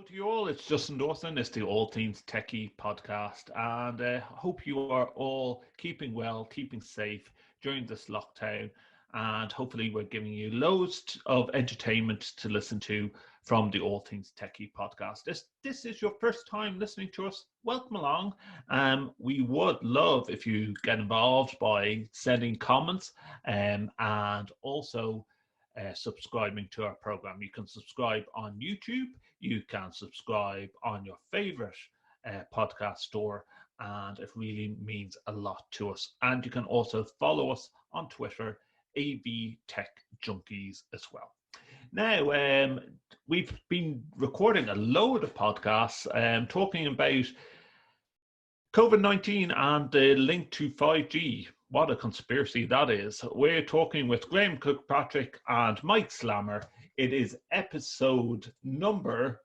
to you all. It's Justin Dawson. It's the All Things TechIE podcast, and I hope you are all keeping well, keeping safe during this lockdown, and hopefully we're giving you loads of entertainment to listen to from the All Things TechIE podcast. This is your first time listening to us. Welcome along. We would love if you get involved by sending comments and also subscribing to our program. You can subscribe on YouTube. You can subscribe on your favorite podcast store, and it really means a lot to us. And you can also follow us on Twitter, AV Tech Junkies, as well. Now, we've been recording a load of podcasts talking about COVID-19 and the link to 5G. What a conspiracy that is. We're talking with Graham Kirkpatrick and Mike Slammer. It is episode number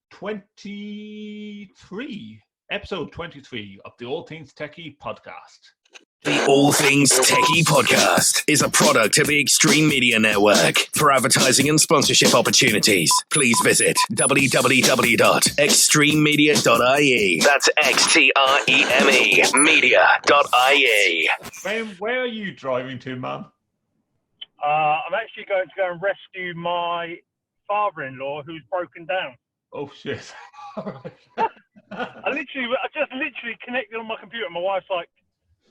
23. Episode 23 of the All Things TechIE podcast. The All Things TechIE podcast is a product of the Extreme Media Network. For advertising and sponsorship opportunities, please visit www.extrememedia.ie. That's XTREME media.ie. Graham, where are you driving to, man? I'm actually going to go and rescue my father-in-law who's broken down. Oh, shit. I just literally connected on my computer. My wife's like,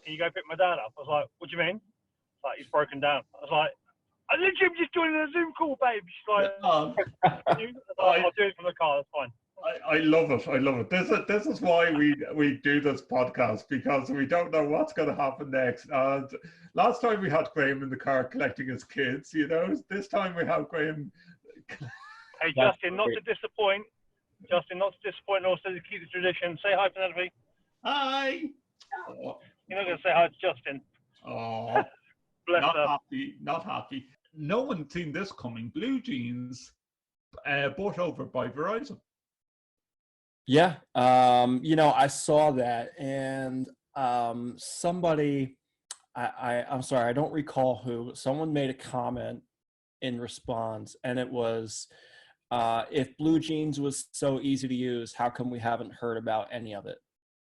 "Can you go pick my dad up?" I was like, "What do you mean?" It's like, "He's broken down." I was like, "I literally am just joining a Zoom call, babe." She's like, "I'll do it from the car. That's fine." I love it. I love it. This is why we do this podcast, because we don't know what's going to happen next. And last time we had Graham in the car collecting his kids, this time we have Graham. Hey, Justin, not to disappoint. And also to keep the tradition. Say hi, Penelope. Hi. Oh. You're not going to say hi to Justin. Oh, bless not her. happy, not happy. No one seen this coming. BlueJeans bought over by Verizon. Yeah, I saw that, and somebody, I'm sorry, I don't recall who, but someone made a comment in response, and it was, if BlueJeans was so easy to use, how come we haven't heard about any of it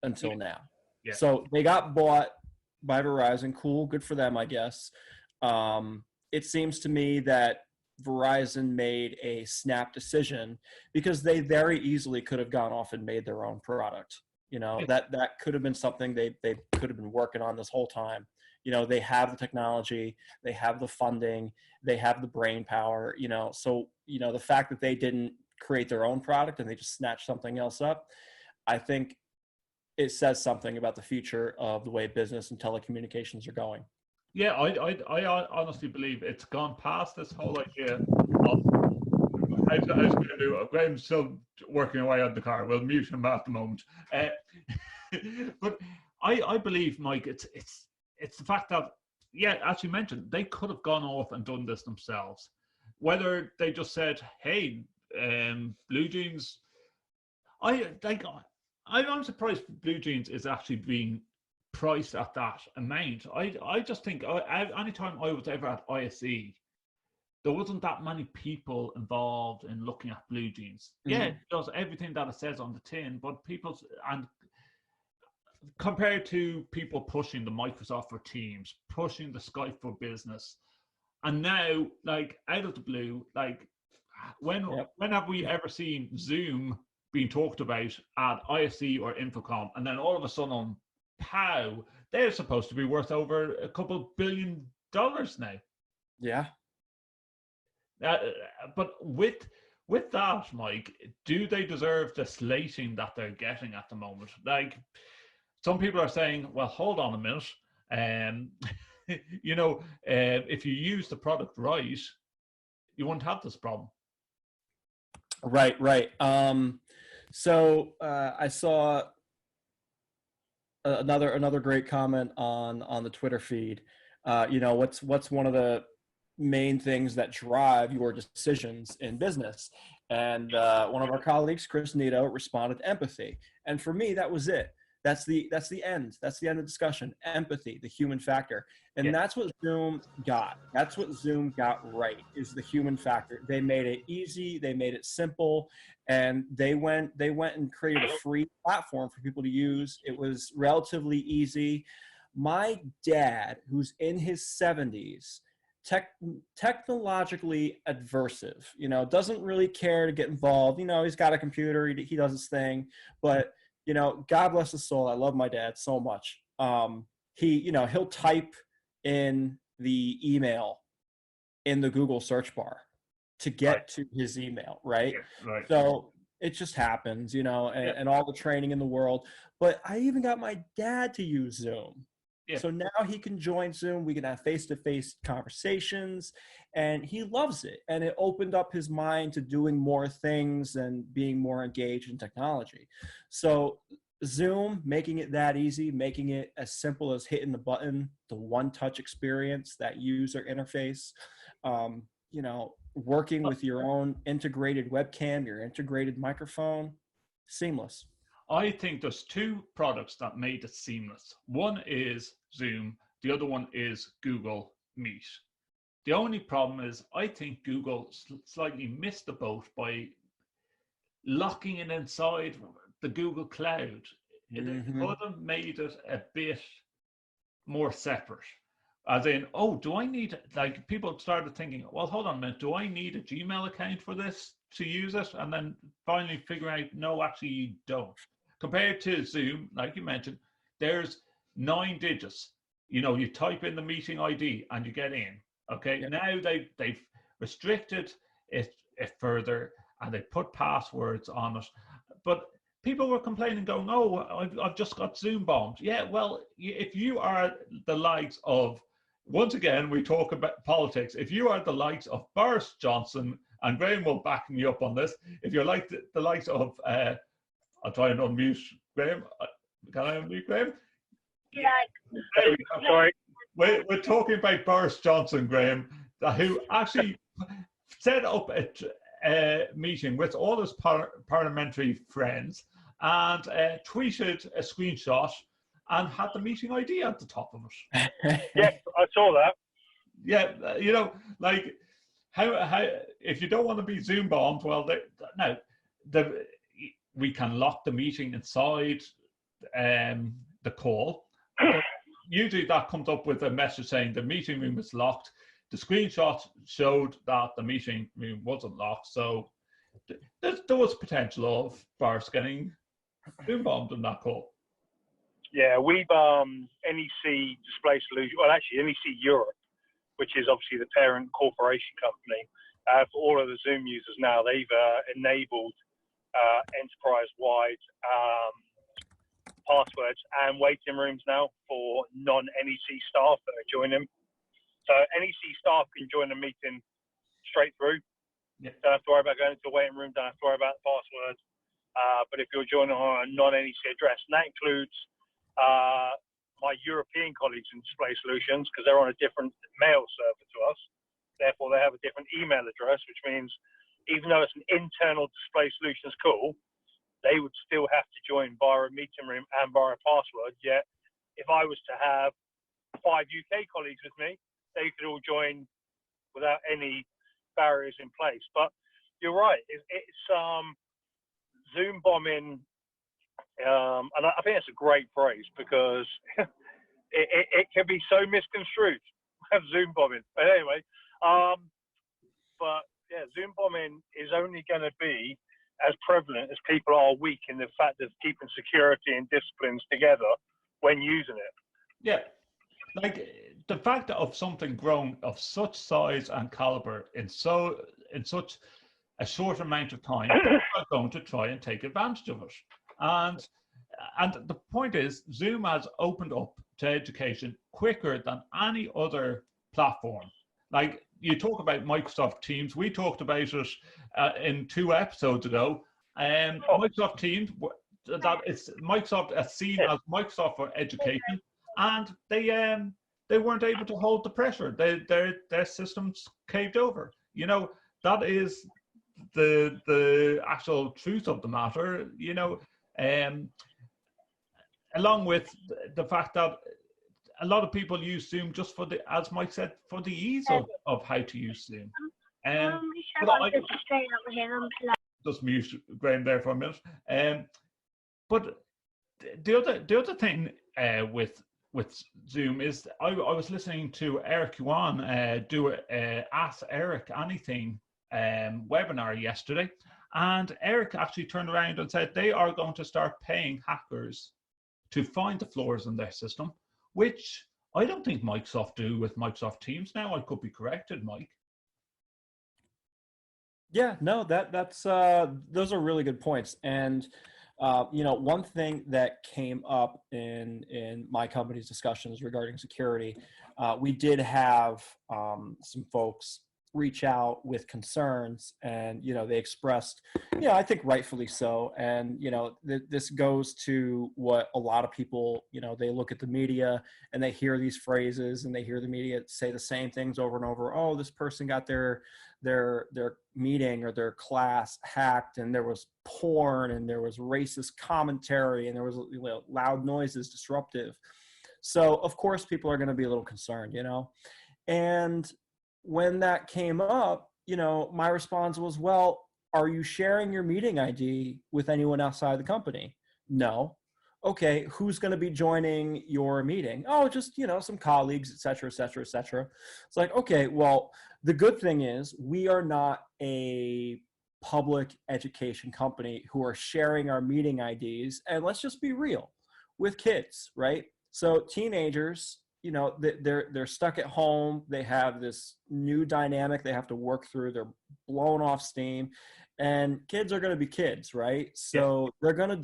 until now? Yeah. So they got bought by Verizon. Cool, good for them, I guess. It seems to me that Verizon made a snap decision because they very easily could have gone off and made their own product. That could have been something they could have been working on this whole time. They have the technology, they have the funding, they have the brain power, so the fact that they didn't create their own product and they just snatched something else up, I think it says something about the future of the way business and telecommunications are going. Yeah, I honestly believe it's gone past this whole idea of I was going to do. Graham's still working away on the car. We'll mute him at the moment. But I believe, Mike, it's the fact that, as you mentioned, they could have gone off and done this themselves. Whether they just said, "Hey, BlueJeans," I'm surprised BlueJeans is actually being priced at that amount. I just think anytime I was ever at ISE, there wasn't that many people involved in looking at BlueJeans. Mm-hmm. Yeah, it does everything that it says on the tin, but and compared to people pushing the Microsoft for Teams, pushing the Skype for Business, and now, out of the blue, when have we ever seen Zoom being talked about at ISE or Infocom, and then all of a sudden, pow, they're supposed to be worth over a couple $1 billion now. Yeah. But with that, Mike, do they deserve the slating that they're getting at the moment? Some people are saying, well, hold on a minute. If you use the product right, you won't have this problem. Right. So I saw another great comment on the Twitter feed. What's one of the main things that drive your decisions in business? And one of our colleagues, Chris Nito, responded empathy. And for me, that was it. That's the end. That's the end of discussion. Empathy, the human factor. And that's what Zoom got. That's what Zoom got right, is the human factor. They made it easy, they made it simple, and they went and created a free platform for people to use. It was relatively easy. My dad, who's in his 70s, technologically adversive, doesn't really care to get involved. He's got a computer, he does his thing, but God bless his soul. I love my dad so much. He'll type in the email in the Google search bar to get to his email, right? Yeah, right. So it just happens, and all the training in the world. But I even got my dad to use Zoom. Yeah. So now he can join Zoom. We can have face-to-face conversations, and he loves it. And it opened up his mind to doing more things and being more engaged in technology. So Zoom, making it that easy, making it as simple as hitting the button, the one-touch experience, that user interface, working with your own integrated webcam, your integrated microphone, seamless. I think there's two products that made it seamless. One is Zoom. The other one is Google Meet. The only problem is I think Google slightly missed the boat by locking it inside the Google Cloud. It could have made it a bit more separate. As in, do I need, people started thinking, well, hold on a minute, do I need a Gmail account for this to use it? And then finally figure out, no, actually you don't. Compared to Zoom, like you mentioned, there's 9 digits. You type in the meeting ID and you get in. Okay, now they've restricted it further and they put passwords on it. But people were complaining, going, I've just got Zoom bombed. Yeah, well, if you are the likes of, once again, we talk about politics. If you are the likes of Boris Johnson, and Graham will back me up on this, if you're like the likes of, I'll try and unmute Graham. Can I unmute Graham? Yeah. Sorry. We're talking about Boris Johnson, Graham, who actually set up a meeting with all his parliamentary friends and tweeted a screenshot and had the meeting ID at the top of it. Yeah, I saw that. Yeah, how if you don't want to be Zoom bombed, well, we can lock the meeting inside the call. Usually that comes up with a message saying the meeting room is locked. The screenshot showed that the meeting room wasn't locked, so there was potential of Boris getting Zoom bombed in that call. Yeah, we've NEC Display Solutions, well, actually NEC Europe, which is obviously the parent corporation company, for all of the Zoom users now, they've enabled enterprise-wide passwords and waiting rooms now for non-NEC staff that are joining. So NEC staff can join a meeting straight through. Yeah. Don't have to worry about going into a waiting room, don't have to worry about the passwords. But if you're joining on a non-NEC address, and that includes my European colleagues in Display Solutions, because they're on a different mail server to us. Therefore, they have a different email address, which means even though it's an internal Display Solutions call, they would still have to join via a meeting room and via a password. Yet, if I was to have 5 UK colleagues with me, they could all join without any barriers in place. But you're right, it's Zoom bombing, and I think that's a great phrase because it can be so misconstrued. Zoom bombing. But anyway, but yeah, Zoom bombing is only going to be as prevalent as people are weak in the fact of keeping security and disciplines together when using it. Yeah, like the fact of something grown of such size and caliber in such a short amount of time, people are going to try and take advantage of it. And the point is, Zoom has opened up to education quicker than any other platform. Like you talk about Microsoft Teams, we talked about it in 2 episodes ago. Microsoft Teams, that it's Microsoft as seen as Microsoft for education, and they weren't able to hold the pressure. Their systems caved over. That is the actual truth of the matter. along with the fact that a lot of people use Zoom just for the, as Mike said, for the ease of how to use Zoom. But I just mute Graham there for a minute. But the other thing with Zoom is I was listening to Eric Yuan do a Ask Eric Anything webinar yesterday, and Eric actually turned around and said they are going to start paying hackers to find the flaws in their system, which I don't think Microsoft do with Microsoft Teams now. I could be corrected, Mike. Yeah, no, that's those are really good points. And one thing that came up in my company's discussions regarding security, we did have some folks reach out with concerns, and they expressed, I think rightfully so. And this goes to what a lot of people, they look at the media and they hear these phrases, and they hear the media say the same things over and over. Oh, this person got their meeting or their class hacked, and there was porn, and there was racist commentary, and there was loud noises, disruptive. So of course people are going to be a little concerned, and when that came up, my response was, well, are you sharing your meeting ID with anyone outside the company? No. Okay, who's going to be joining your meeting? Oh, just, some colleagues, et cetera, et cetera, et cetera. It's like, okay, well, the good thing is we are not a public education company who are sharing our meeting IDs. And let's just be real with kids, right? So teenagers, they're stuck at home. They have this new dynamic they have to work through. They're blown off steam, and kids are going to be kids, right? So yeah. They're going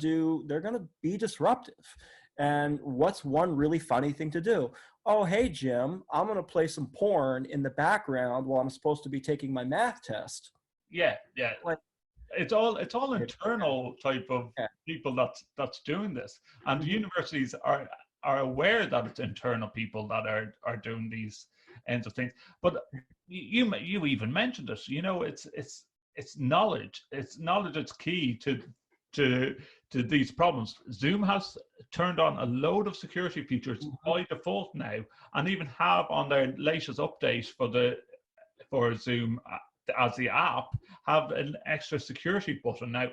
to be disruptive. And what's one really funny thing to do? Oh, hey, Jim, I'm going to play some porn in the background while I'm supposed to be taking my math test. Yeah. Like, it's all internal type of people that's doing this, and the universities are aware that it's internal people that are doing these ends of things. But you even mentioned it. It's knowledge. It's knowledge. It's key to these problems. Zoom has turned on a load of security features by default now, and even have on their latest update for Zoom as the app, have an extra security button. Now,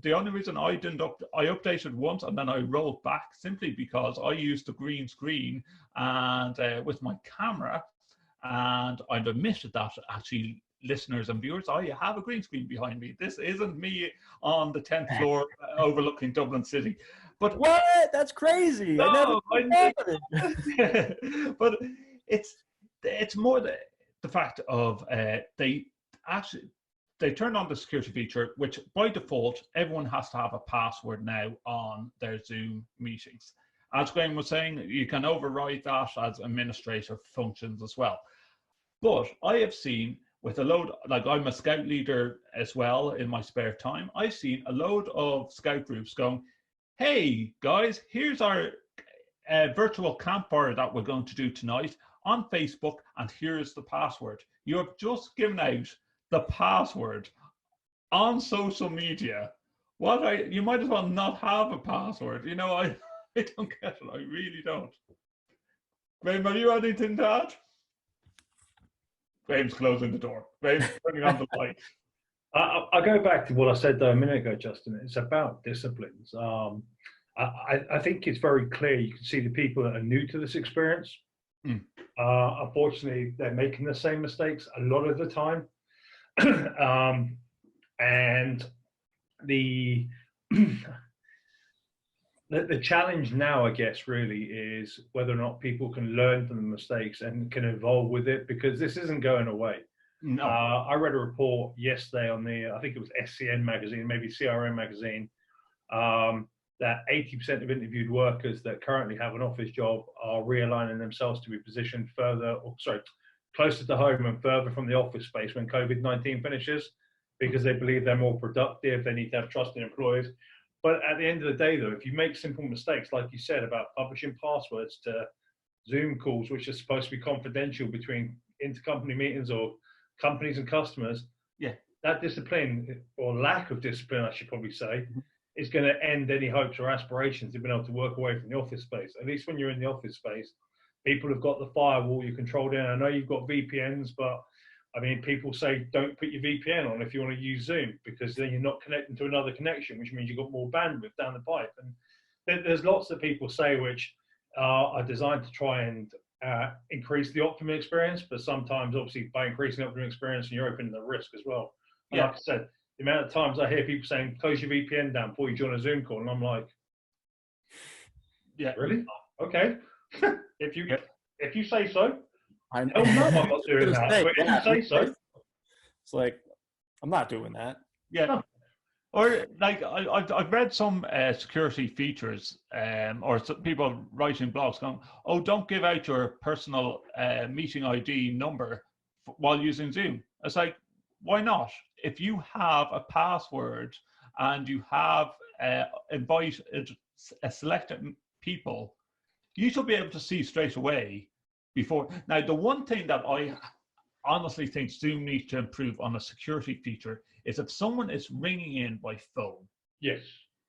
the only reason I didn't I updated once and then I rolled back simply because I used the green screen and with my camera, and I've admitted that actually, listeners and viewers, I have a green screen behind me. This isn't me on the 10th floor overlooking Dublin City. But what? That's crazy. No, but it's more the fact of they turned on the security feature, which by default everyone has to have a password now on their Zoom meetings. As Graham was saying, you can override that as administrative functions as well. But I have seen with a load, like I'm a scout leader as well in my spare time, I've seen a load of scout groups going, hey guys, here's our virtual campfire that we're going to do tonight on Facebook, and here's the password. You have just given out the password on social media. You might as well not have a password. I don't get it. I really don't. Graham, have you anything to add? Graham's closing the door. Graham's turning on the light. I'll go back to what I said a minute ago, Justin. It's about disciplines. I think it's very clear. You can see the people that are new to this experience. Unfortunately, they're making the same mistakes a lot of the time. And the challenge now, I guess, really is whether or not people can learn from the mistakes and can evolve with it, because this isn't going away. No. I read a report yesterday on I think it was SCN magazine, maybe CRM magazine, that 80% of interviewed workers that currently have an office job are realigning themselves to be positioned closer to home and further from the office space when COVID-19 finishes, because they believe they're more productive, they need to have trusted employees. But at the end of the day, though, if you make simple mistakes, like you said, about publishing passwords to Zoom calls, which are supposed to be confidential between intercompany meetings or companies and customers, that discipline, or lack of discipline, I should probably say, is going to end any hopes or aspirations of being able to work away from the office space. At least when you're in the office space, people have got the firewall, you're controlled in. I know you've got VPNs, but I mean, people say don't put your VPN on if you want to use Zoom, because then you're not connecting to another connection, which means you've got more bandwidth down the pipe. And there's lots that people say which are designed to try and increase the optimum experience, but sometimes, obviously, by increasing the optimum experience, you're opening the risk as well. And like I said, the amount of times I hear people saying, close your VPN down before you join a Zoom call, and I'm like, really? Okay. If you say so. I know I'm not doing that, but if you say so. It's like, I'm not doing that. Yeah. No. Or like I've read some security features, or some people writing blogs going, "Oh, don't give out your personal meeting ID number while using Zoom." It's like, why not? If you have a password and you have invited a selected people, you should be able to see straight away before. Now, the one thing that I honestly think Zoom needs to improve on a security feature is if someone is ringing in by phone. Yes.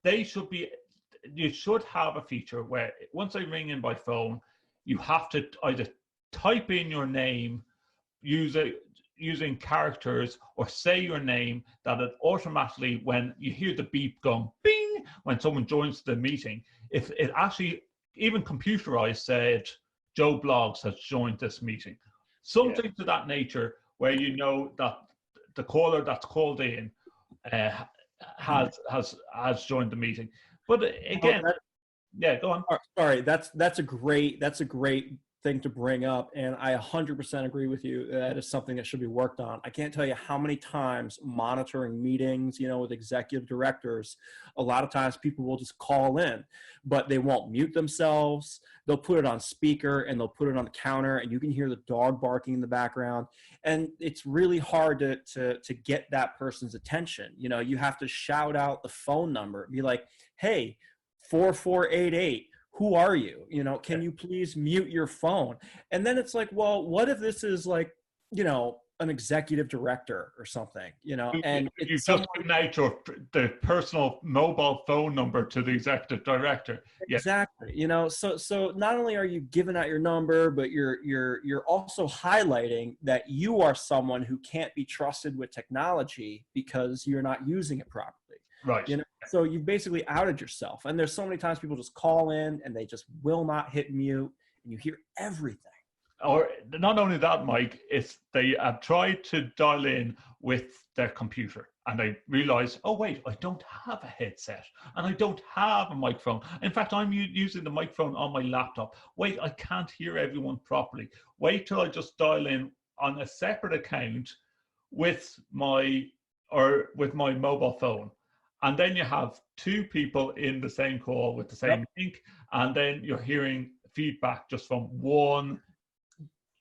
You should have a feature where once they ring in by phone, you have to either type in your name using characters or say your name, that it automatically, when you hear the beep going bing, when someone joins the meeting, if it actually, even computerized, said, Joe Blogs has joined this meeting. Something to that nature, where you know that the caller that's called in has joined the meeting. But again, go on. Sorry, that's a great thing to bring up, and I 100% agree with you. That is something that should be worked on. I can't tell you how many times monitoring meetings, with executive directors, a lot of times people will just call in, but they won't mute themselves. They'll put it on speaker and they'll put it on the counter, and you can hear the dog barking in the background. And it's really hard to get that person's attention. You have to shout out the phone number, be like, hey, 4488. Who are you? Can you please mute your phone? And then it's like, well, what if this is like, an executive director or something, and you've just given out the personal mobile phone number to the executive director. Exactly. So not only are you giving out your number, but you're also highlighting that you are someone who can't be trusted with technology because you're not using it properly. Right. So you basically outed yourself. And there's so many times people just call in and they just will not hit mute, and you hear everything. Or not only that, Mike, it's they have tried to dial in with their computer and they realize, oh wait, I don't have a headset and I don't have a microphone. In fact, I'm using the microphone on my laptop. Wait, I can't hear everyone properly. Wait till I just dial in on a separate account with my mobile phone. And then you have two people in the same call with the same link, and then you're hearing feedback just from one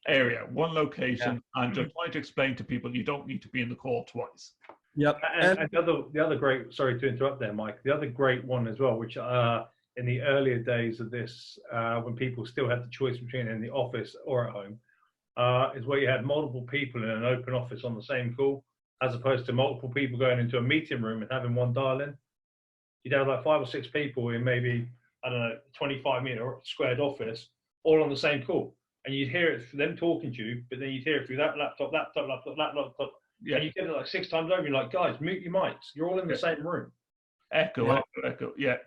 area, one location, and you're trying to explain to people you don't need to be in the call twice. Yep. And the other great, sorry to interrupt there, Mike, the other great one as well, which in the earlier days of this, when people still had the choice between in the office or at home, is where you had multiple people in an open office on the same call, as opposed to multiple people going into a meeting room and having one dial in. You'd have like 5 or 6 people in maybe, 25-meter squared office, all on the same call. And you'd hear it for them talking to you, but then you'd hear it through that laptop. Yeah. And you get it like 6 times over. You're like, guys, mute your mics. You're all in the same room. Echo. Yeah.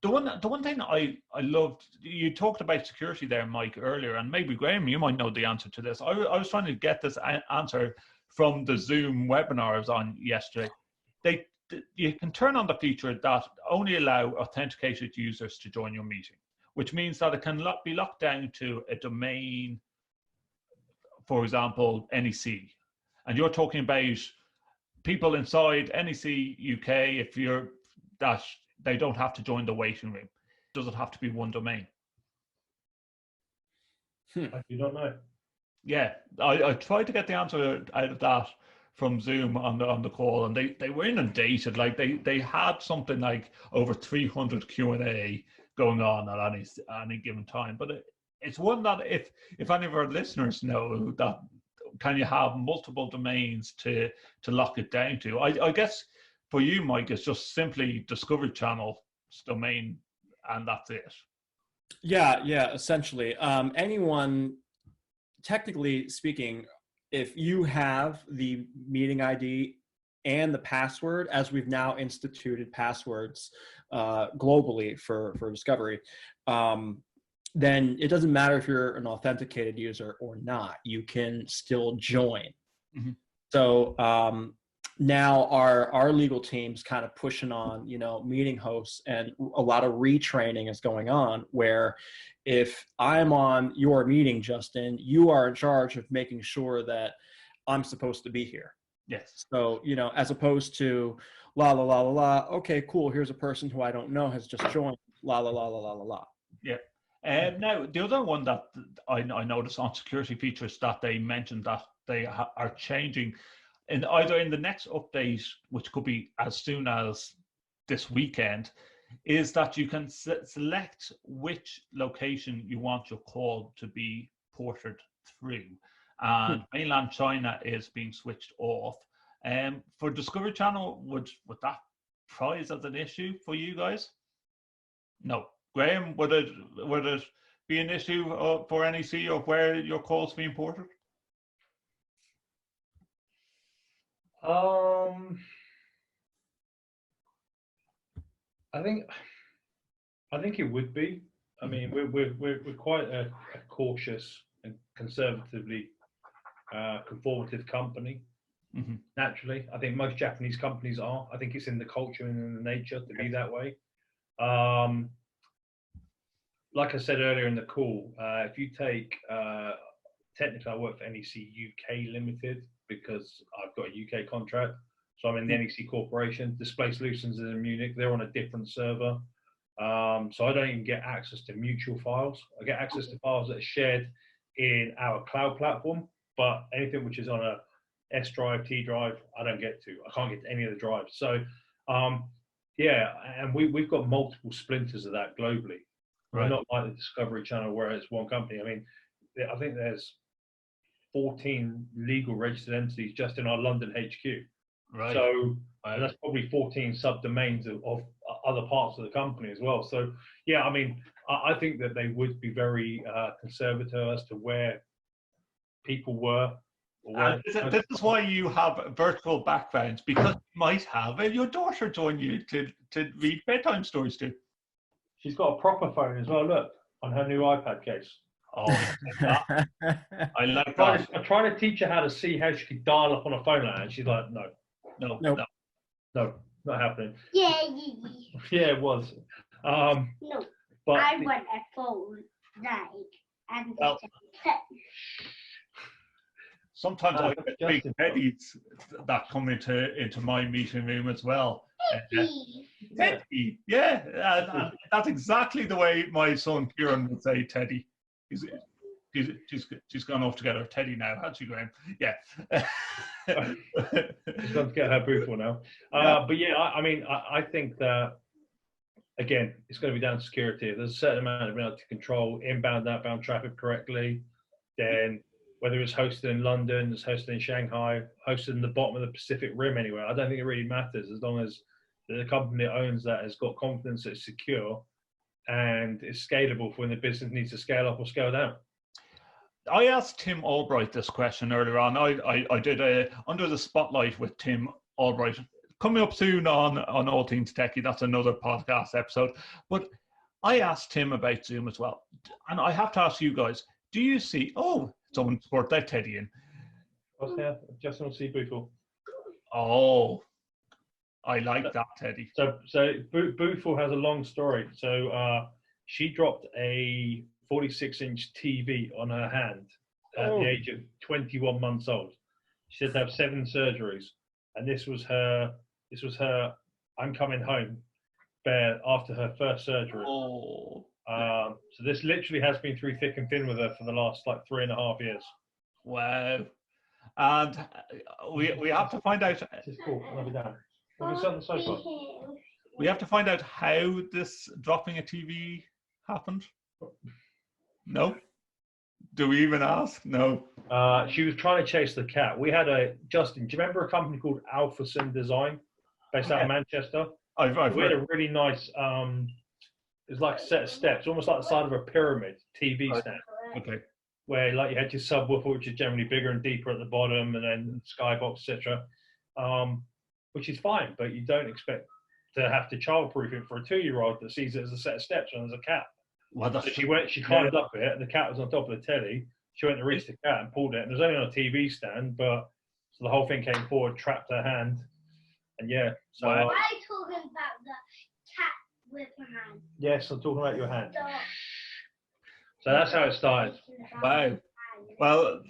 The one thing I loved, you talked about security there, Mike, earlier, and maybe Graham, you might know the answer to this. I was trying to get this answer from the Zoom webinar I was on yesterday. You can turn on the feature that only allow authenticated users to join your meeting, which means that it can be locked down to a domain, for example, NEC. And you're talking about people inside NEC UK, they don't have to join the waiting room. Does it have to be one domain? I do not know. Yeah, I tried to get the answer out of that from Zoom on the call, and they were inundated. Like they had something like over 300 Q&A going on at any given time. But it's one that if any of our listeners know that, can you have multiple domains to lock it down to? I guess for you, Mike, it's just simply Discovery Channel's domain, and that's it. Yeah, essentially. Anyone, technically speaking, if you have the meeting ID and the password, as we've now instituted passwords globally for Discovery, then it doesn't matter if you're an authenticated user or not. You can still join. Mm-hmm. So now our legal team's kind of pushing on, meeting hosts, and a lot of retraining is going on where if I'm on your meeting, Justin, you are in charge of making sure that I'm supposed to be here. Yes. So, as opposed to la, la, la, la, la, okay, cool. Here's a person who I don't know has just joined, la, la, la, la, la, la, la. Yeah. Now, the other one that I noticed on security features that they mentioned that they are changing either in the next update, which could be as soon as this weekend, is that you can select which location you want your call to be ported through. And mainland China is being switched off. For Discovery Channel, would that pose as an issue for you guys? No. Graham, would it be an issue for NEC of where your call's being ported? I think it would be. I mean, we're quite a cautious and conservatively conformative company. Mm-hmm. Naturally, I think most Japanese companies are. I think it's in the culture and in the nature to be that way. Like I said earlier in the call, if you take, technically I work for NEC UK Limited because I've got a UK contract. So I'm in the NEC Corporation. Display Solutions is in Munich. They're on a different server. So I don't even get access to mutual files. I get access to files that are shared in our cloud platform, but anything which is on a S drive, T drive, I don't get to. I can't get to any of the drives. So yeah, and we've got multiple splinters of that globally. Right. We're not like the Discovery Channel where it's one company. I mean, I think there's 14 legal registered entities just in our London HQ. Right. So that's probably 14 subdomains of other parts of the company as well. So yeah, I mean, I think that they would be very conservative as to where people were. This is why you have virtual backgrounds, because you might have your daughter join you to read bedtime stories to. She's got a proper phone as well. Look, on her new iPad case. Oh, I like that. I'm trying to teach her how to see how she can dial up on a phone like that, and she's like, no, not happening. Yeah. Yeah, it was. No, but I want a phone, and sometimes I get big teddies that come into my meeting room as well. Teddy, yeah, that's exactly the way my son Kieran would say Teddy. She's gone off to get her Teddy now, hasn't she, Graham? Yeah. She's got to get her boothful now. But yeah, I mean, I think that, again, it's going to be down to security. If there's a certain amount of being able to control inbound, outbound traffic correctly, then whether it's hosted in London, it's hosted in Shanghai, hosted in the bottom of the Pacific Rim anywhere, I don't think it really matters as long as the company that owns that has got confidence that it's secure and it's scalable for when the business needs to scale up or scale down. I asked Tim Albright this question earlier on. I did a Under the Spotlight with Tim Albright. Coming up soon on All Things TechIE. That's another podcast episode. But I asked him about Zoom as well. And I have to ask you guys, do you see... Oh, someone brought that Teddy in. What's there? Justin will see Boothful. Oh, I like that, Teddy. So Boothful has a long story. So she dropped a 46-inch TV on her hand at the age of 21 months old. She said to have 7 surgeries, and this was her I'm coming home bare after her first surgery. So this literally has been through thick and thin with her for the last 3.5 years. Wow. And we have to find out. This is cool. I'll be down. We'll be on the sofa. We have to find out how this dropping a TV happened. No? Do we even ask? No. She was trying to chase the cat. We had Justin, do you remember a company called Alpha Sim Design based out of Manchester. I've We had heard. a really nice, it's like a set of steps, almost like the side of a pyramid TV stand, Okay. where like you had your subwoofer, which is generally bigger and deeper at the bottom, and then skybox, etc., which is fine, but you don't expect to have to childproof it for a 2-year-old that sees it as a set of steps and as a cat. Well, So she climbed up it, and the cat was on top of the telly. She went to reach the cat and pulled it, and it was only on a TV stand, but so the whole thing came forward, trapped her hand, and yeah. So I'm talking about the cat with my hand. yes, I'm talking about your hand. Stop. So that's how it started. Wow. Well,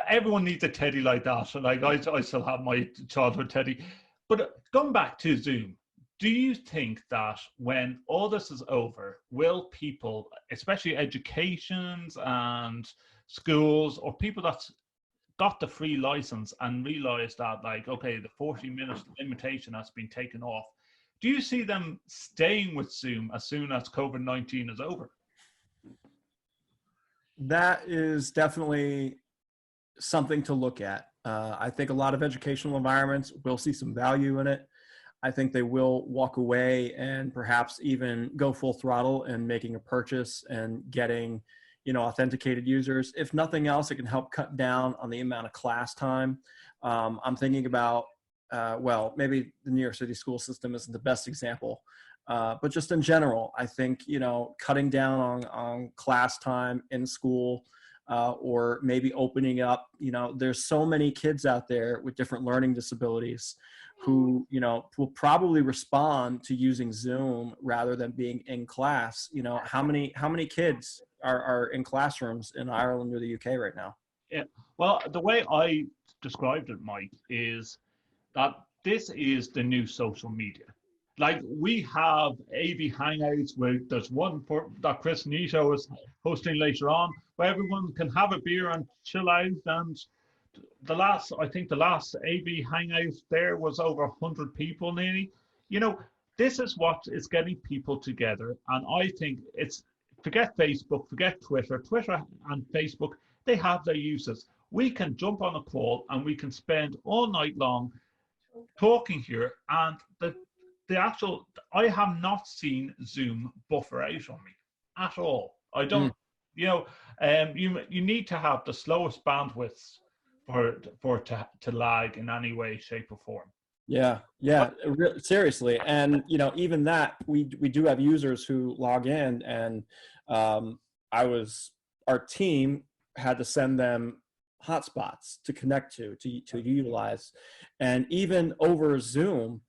everyone needs a teddy like that. So, like, I still have my childhood teddy. But going back to Zoom, do you think that when all this is over, will people, especially educations and schools, or people that's got the free license and realize that, like, okay, the 40-minute limitation has been taken off, do you see them staying with Zoom as soon as COVID-19 is over? That is definitely something to look at. I think a lot of educational environments will see some value in it. I think they will walk away and perhaps even go full throttle in making a purchase and getting, authenticated users. If nothing else, it can help cut down on the amount of class time. I'm thinking about, maybe the New York City school system isn't the best example, but just in general, I think, cutting down on class time in school, or maybe opening up, there's so many kids out there with different learning disabilities who, will probably respond to using Zoom rather than being in class. How many kids are in classrooms in Ireland or the UK right now? Yeah. Well, the way I described it, Mike, is that this is the new social media. Like, we have AV Hangouts where there's one that Chris Nito is hosting later on, where everyone can have a beer and chill out. And the last AV Hangout there was over 100 people nearly. This is what is getting people together. And I think forget Facebook, forget Twitter. Twitter and Facebook, they have their uses. We can jump on a call and we can spend all night long talking here, and I have not seen Zoom buffer out on me at all. I don't, you need to have the slowest bandwidth for it to lag in any way, shape, or form. Yeah, seriously. And, even that, we do have users who log in, and our team had to send them hotspots to connect to utilize. And even over Zoom,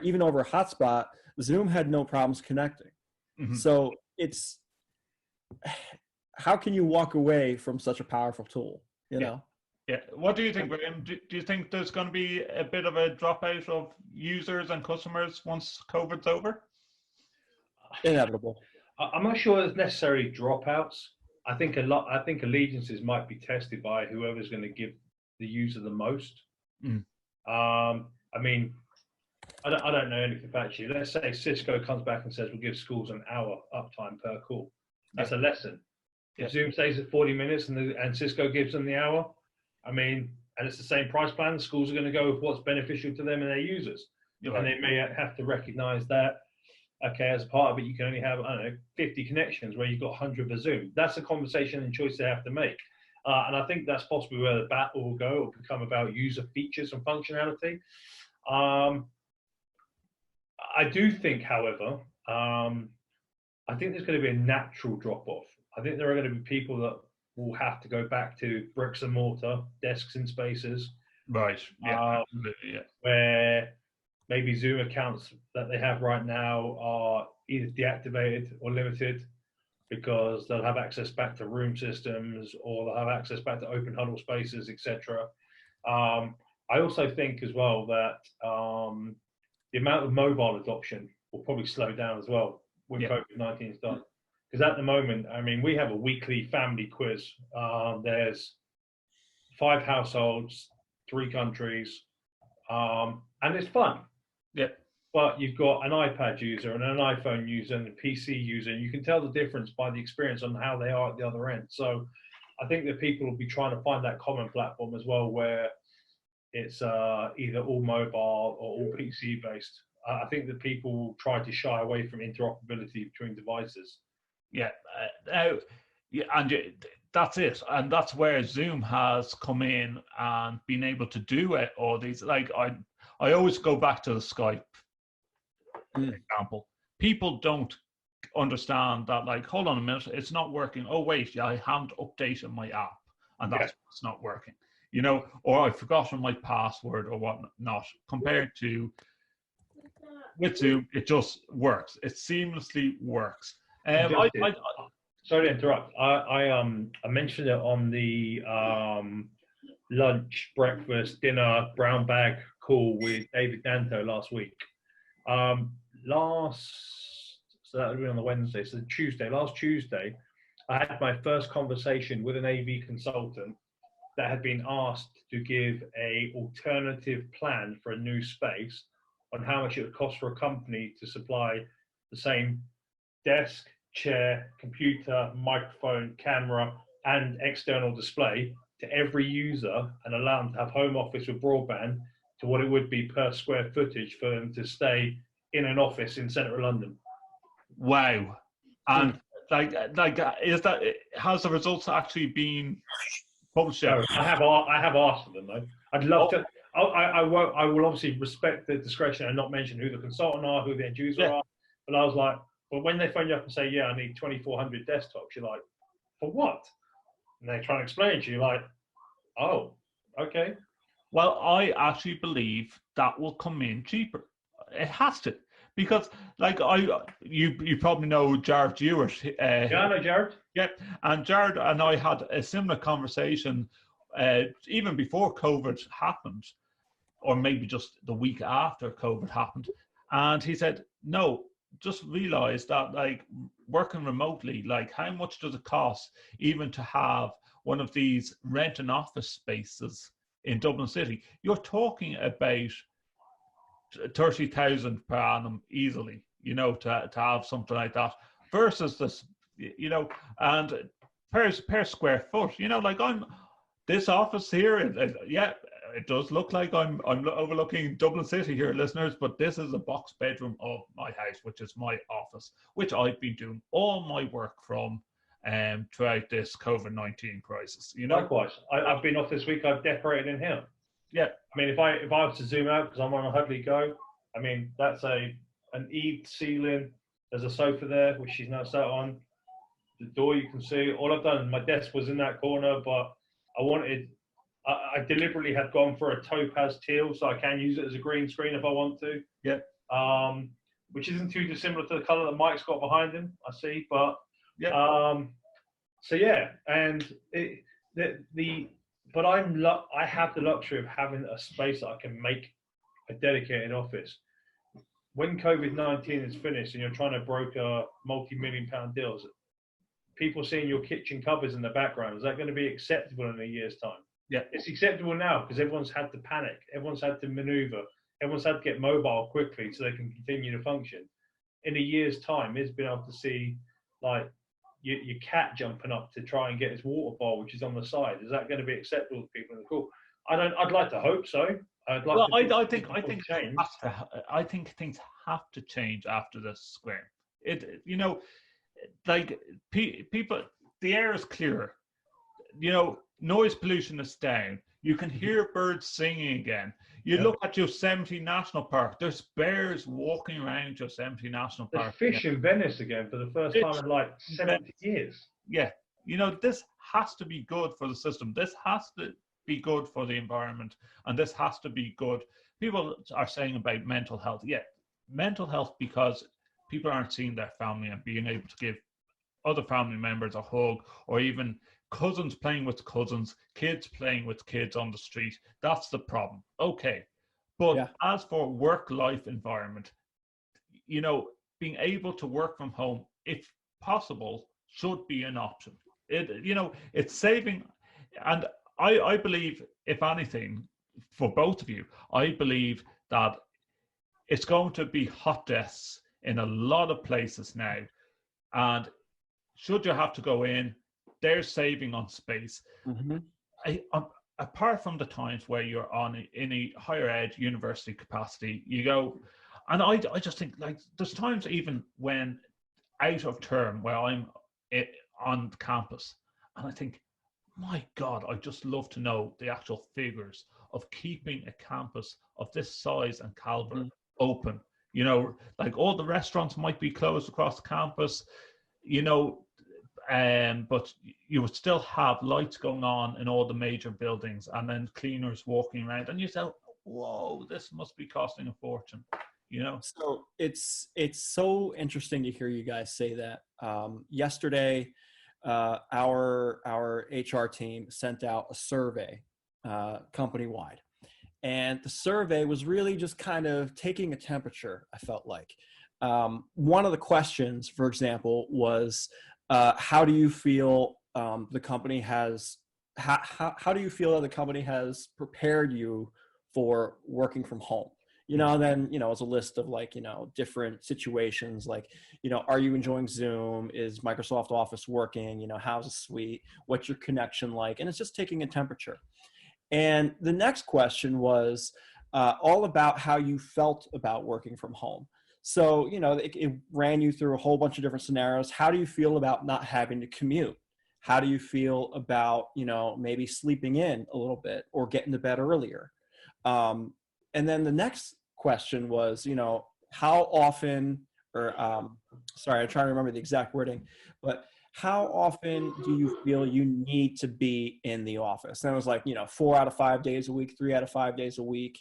even over hotspot, Zoom had no problems connecting. Mm-hmm. So how can you walk away from such a powerful tool, know? Yeah. What do you think, Graham? Do you think there's going to be a bit of a dropout of users and customers once COVID's over? Inevitable. I'm not sure there's necessarily dropouts. I think allegiances might be tested by whoever's going to give the user the most. I mean, I don't know anything about you. Let's say Cisco comes back and says we'll give schools an hour uptime per call. That's a lesson. If Zoom stays at 40 minutes and Cisco gives them the hour, I mean, and it's the same price plan, the schools are going to go with what's beneficial to them and their users. And they may have to recognize that, okay, as part of it, you can only have, 50 connections where you've got 100 for Zoom. That's a conversation and choice they have to make. And I think that's possibly where the battle will go. It will become about user features and functionality. I do think, however, I think there's going to be a natural drop-off. I think there are going to be people that will have to go back to bricks and mortar, desks and spaces. Right. Yeah. Absolutely. Yeah. Where maybe Zoom accounts that they have right now are either deactivated or limited because they'll have access back to room systems or they'll have access back to open huddle spaces, etc. I also think as well that the amount of mobile adoption will probably slow down as well when COVID-19 is done. Because at the moment, I mean, we have a weekly family quiz. There's 5 households, 3 countries, and it's fun. Yeah. But you've got an iPad user and an iPhone user and a PC user, and you can tell the difference by the experience on how they are at the other end. So I think that people will be trying to find that common platform as well, where it's either all mobile or all PC based. I think that people try to shy away from interoperability between devices. Yeah, yeah, and that's it, and that's where Zoom has come in and been able to do it. All these, like I always go back to the Skype example. People don't understand that. Like, hold on a minute, it's not working. Oh wait, yeah, I haven't updated my app, and that's what's not working. You know, or I've forgotten my password or whatnot. Compared to with Zoom, it just works. It seamlessly works. Sorry to interrupt. I mentioned it on the lunch, breakfast, dinner, brown bag call with David Danto last week. So that would be on the Wednesday. So last Tuesday, I had my first conversation with an AV consultant that had been asked to give a alternative plan for a new space on how much it would cost for a company to supply the same desk, chair, computer, microphone, camera, and external display to every user and allow them to have home office with broadband to what it would be per square footage for them to stay in an office in central London. Wow. And like is that, has the results actually been published yet? No, I have asked for them though. I'd love to. I will obviously respect the discretion and not mention who the consultant are, who the end user are. But I was like, well, when they phone you up and say, yeah, I need 2,400 desktops, you're like, for what? And they try and explain it to you, like, oh, okay. Well, I actually believe that will come in cheaper. It has to, because like you probably know Jared Ewart. Yeah, I know Jared. Yeah, and Jared and I had a similar conversation even before COVID happened, or maybe just the week after COVID happened. And he said, no, just realize that like working remotely, like how much does it cost even to have one of these rent and office spaces in Dublin City? You're talking about 30,000 per annum easily, you know, to have something like that versus this, you know, and per square foot, you know, like this office here, it does look like I'm overlooking Dublin City here, listeners, but this is a box bedroom of my house, which is my office, which I've been doing all my work from throughout this COVID-19 crisis. You know, likewise, I've been off this week. I've decorated in here. Yeah, I mean, if I was to zoom out because I'm on a Hudley Go, I mean that's an eaved ceiling. There's a sofa there which she's now sat on. The door you can see. All I've done, my desk was in that corner, but I deliberately have gone for a topaz teal so I can use it as a green screen if I want to. Yeah. Which isn't too dissimilar to the colour that Mike's got behind him, I see. But yeah. So yeah, and but I have the luxury of having a space that I can make a dedicated office. When COVID-19 is finished and you're trying to broker multi-million-pound deals, people seeing your kitchen cupboards in the background, is that going to be acceptable in a year's time? Yeah. It's acceptable now because everyone's had to panic. Everyone's had to maneuver. Everyone's had to get mobile quickly so they can continue to function. In a year's time, it's been able to see like your cat jumping up to try and get his water bowl, which is on the side. Is that going to be acceptable to people in the call? I'd like to hope so. I think things have to change after this square. You know, like people, the air is clearer. You know, noise pollution is down. You can hear birds singing again. You look at Yosemite National Park. There's bears walking around Yosemite National Park. There's fish in Venice again for the first time in like 70 years. Yeah, you know, this has to be good for the system. This has to be good for the environment, and this has to be good. People are saying about mental health. Yeah, mental health, because people aren't seeing their family and being able to give other family members a hug, or even cousins playing with cousins, kids playing with kids on the street. That's the problem. Okay. But as for work-life environment, you know, being able to work from home, if possible, should be an option. You know, it's saving. And I believe, if anything, for both of you, I believe that it's going to be hot desks in a lot of places now. And should you have to go in, they're saving on space. Mm-hmm. apart from the times where you're in a higher ed university capacity, you go, and I just think like there's times even when out of term where I'm on campus, and I think, my God, I'd just love to know the actual figures of keeping a campus of this size and caliber open. You know, like all the restaurants might be closed across the campus, you know, but you would still have lights going on in all the major buildings, and then cleaners walking around, and you say, whoa, this must be costing a fortune, you know? So it's so interesting to hear you guys say that. Yesterday, our HR team sent out a survey company-wide. And the survey was really just kind of taking a temperature, I felt like. One of the questions, for example, was, how do you feel the company has, how do you feel that the company has prepared you for working from home? You know, and then, you know, it's a list of like, you know, different situations like, you know, are you enjoying Zoom? Is Microsoft Office working? You know, how's the suite? What's your connection like? And it's just taking a temperature. And the next question was all about how you felt about working from home. So, you know, it ran you through a whole bunch of different scenarios. How do you feel about not having to commute? How do you feel about, you know, maybe sleeping in a little bit or getting to bed earlier? And then the next question was, you know, how often, or sorry, I'm trying to remember the exact wording, but how often do you feel you need to be in the office? And it was like, you know, 4 out of 5 days a week, 3 out of 5 days a week.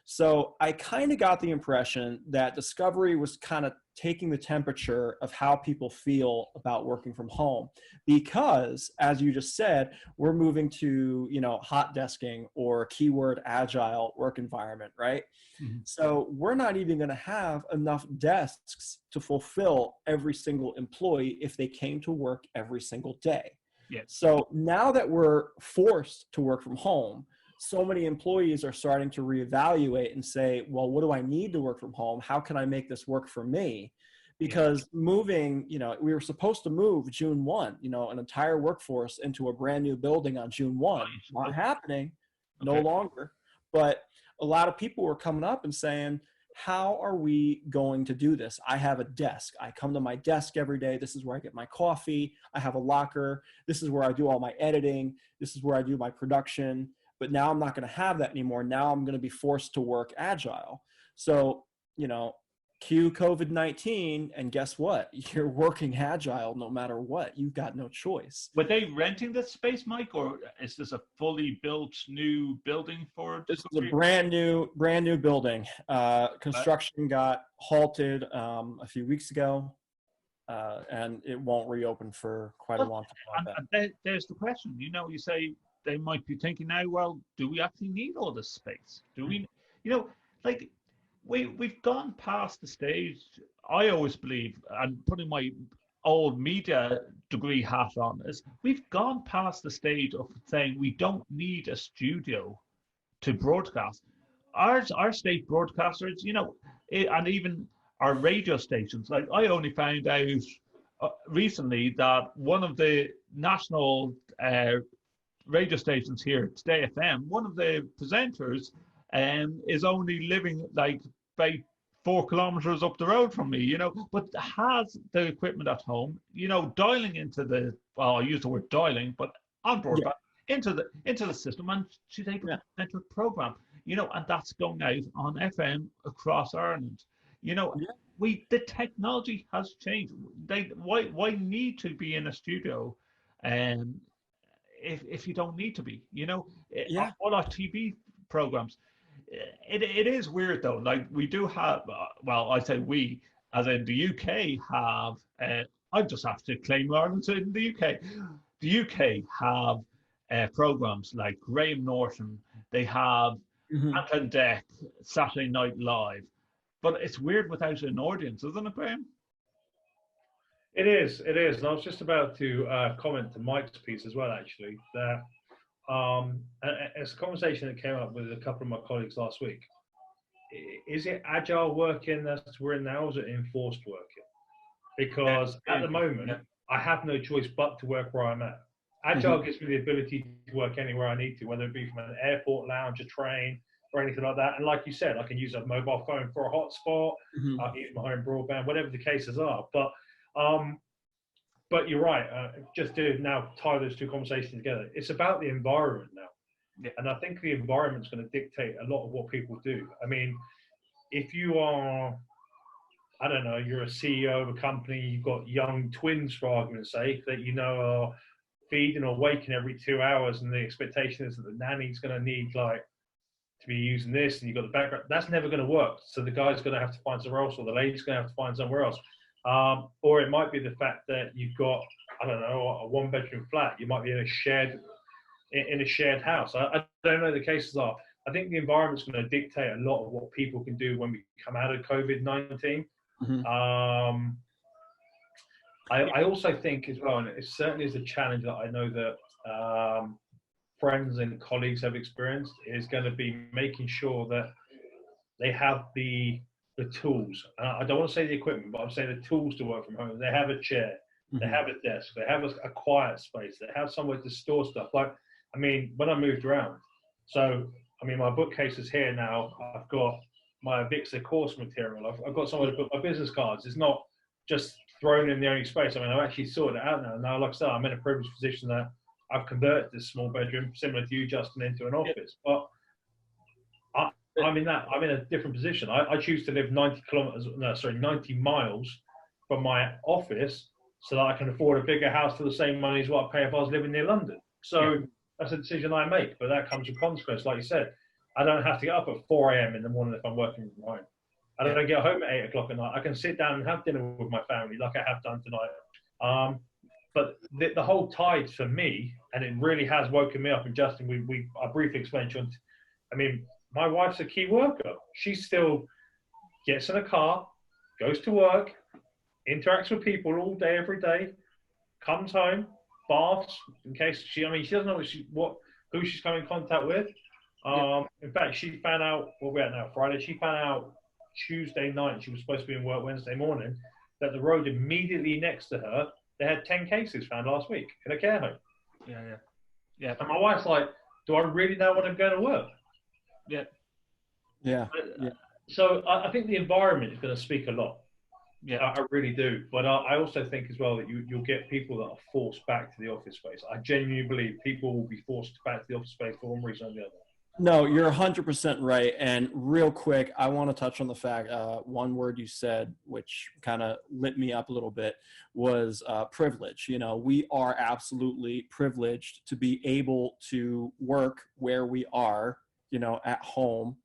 So I kind of got the impression that Discovery was kind of taking the temperature of how people feel about working from home, because as you just said, we're moving to, you know, hot desking or keyword agile work environment, right? Mm-hmm. So we're not even going to have enough desks to fulfill every single employee if they came to work every single day. Yes. So now that we're forced to work from home, so many employees are starting to reevaluate and say, well, what do I need to work from home? How can I make this work for me? Because moving, you know, we were supposed to move June 1, you know, an entire workforce into a brand new building on June 1. Not happening, no longer. But a lot of people were coming up and saying, how are we going to do this? I have a desk. I come to my desk every day. This is where I get my coffee. I have a locker. This is where I do all my editing. This is where I do my production. But now I'm not going to have that anymore. Now I'm going to be forced to work agile. So, you know, cue COVID-19, and guess what? You're working agile no matter what. You've got no choice. Were they renting this space, Mike, or is this a fully built new building for This is a brand new building. Construction got halted a few weeks ago, and it won't reopen for quite a long time. And there's the question. You know, you say they might be thinking now, well, do we actually need all this space? Do we, you know, like we've gone past the stage. I always believe, and putting my old media degree hat on, is we've gone past the stage of saying we don't need a studio to broadcast. Our state broadcasters, you know, and even our radio stations. Like I only found out recently that one of the national radio stations here, Today FM, one of the presenters is only living like about 4 kilometers up the road from me, you know, but has the equipment at home, you know, dialing into the, well, I use the word dialing, but on broadband, into the system, and she's able to enter a program, you know, and that's going out on FM across Ireland. You know, the technology has changed. Why need to be in a studio if you don't need to be, you know? All our TV programs. It is weird though. Like we do have, well, I say we, as in the UK have, I just have to claim Ireland in the UK. The UK have programs like Graham Norton. They have Ant Deck, Saturday Night Live. But it's weird without an audience, isn't it, Graham? It is. And I was just about to comment to Mike's piece as well, actually, that it's a conversation that came up with a couple of my colleagues last week. Is it agile working that we're in now, or is it enforced working? Because at the moment, I have no choice but to work where I'm at. Agile gives me the ability to work anywhere I need to, whether it be from an airport lounge, a train, or anything like that. And like you said, I can use a mobile phone for a hotspot, I can use my home broadband, whatever the cases are. But you're right. Just to now tie those two conversations together, it's about the environment now. Yeah. And I think the environment's going to dictate a lot of what people do. I mean, if you are, I don't know, you're a CEO of a company, you've got young twins, for argument's sake, that you know are feeding or waking every 2 hours, and the expectation is that the nanny's going to need like to be using this, and you've got the background, that's never going to work. So the guy's going to have to find somewhere else, or the lady's going to have to find somewhere else. Or it might be the fact that you've got, I don't know, a one-bedroom flat. You might be in a shared house. I don't know the cases are. I think the environment's going to dictate a lot of what people can do when we come out of COVID-19. I also think as well, and it certainly is a challenge that I know that friends and colleagues have experienced, is going to be making sure that they have the tools. I don't want to say the equipment, but I'm saying the tools to work from home. They have a chair, they have a desk, they have a quiet space, they have somewhere to store stuff. Like, I mean, when I moved around, so, I mean, my bookcase is here now. I've got my Avixa course material. I've got somewhere to put my business cards. It's not just thrown in the only space. I mean, I've actually sorted it out now. Now, like I said, I'm in a privileged position that I've converted this small bedroom, similar to you, Justin, into an office. But I'm in a different position. I choose to live 90 miles from my office so that I can afford a bigger house for the same money as what I pay if I was living near London. So that's a decision I make, but that comes with consequence. Like you said, I don't have to get up at 4 a.m. in the morning if I'm working from home. I don't get home at 8 o'clock at night. I can sit down and have dinner with my family like I have done tonight. But the whole tide for me, and it really has woken me up, and Justin, I briefly explained to you, I mean, my wife's a key worker. She still gets in a car, goes to work, interacts with people all day, every day, comes home, baths, in case she doesn't know who she's come in contact with. In fact, she found out, what we're at now, Friday, she found out Tuesday night, she was supposed to be in work Wednesday morning, that the road immediately next to her, they had 10 cases found last week in a care home. Yeah. And my wife's like, do I really know when I'm going to work? Yeah. So I think the environment is going to speak a lot. Yeah, I really do. But I also think as well that you'll get people that are forced back to the office space. I genuinely believe people will be forced back to the office space for one reason or the other. No, you're 100% right. And real quick, I want to touch on the fact, one word you said, which kind of lit me up a little bit, was privilege. You know, we are absolutely privileged to be able to work where we are, you know, at home,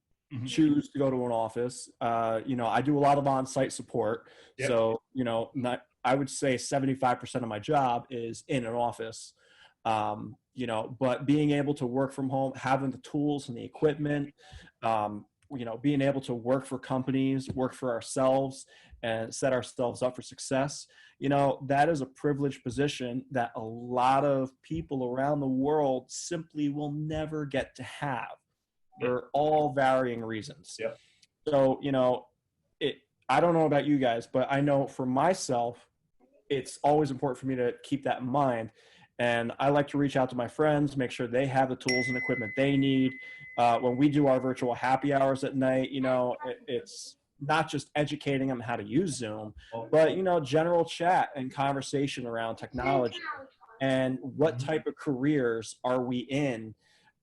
choose to go to an office. You know, I do a lot of on-site support. Yep. So, you know, I would say 75% of my job is in an office. You know, but being able to work from home, having the tools and the equipment, you know, being able to work for companies, work for ourselves, and set ourselves up for success, you know, that is a privileged position that a lot of people around the world simply will never get to have for all varying reasons. Yeah. So, you know, I don't know about you guys, but I know for myself, it's always important for me to keep that in mind. And I like to reach out to my friends, make sure they have the tools and equipment they need. When we do our virtual happy hours at night, you know, it's not just educating them how to use Zoom, but, you know, general chat and conversation around technology and what type of careers are we in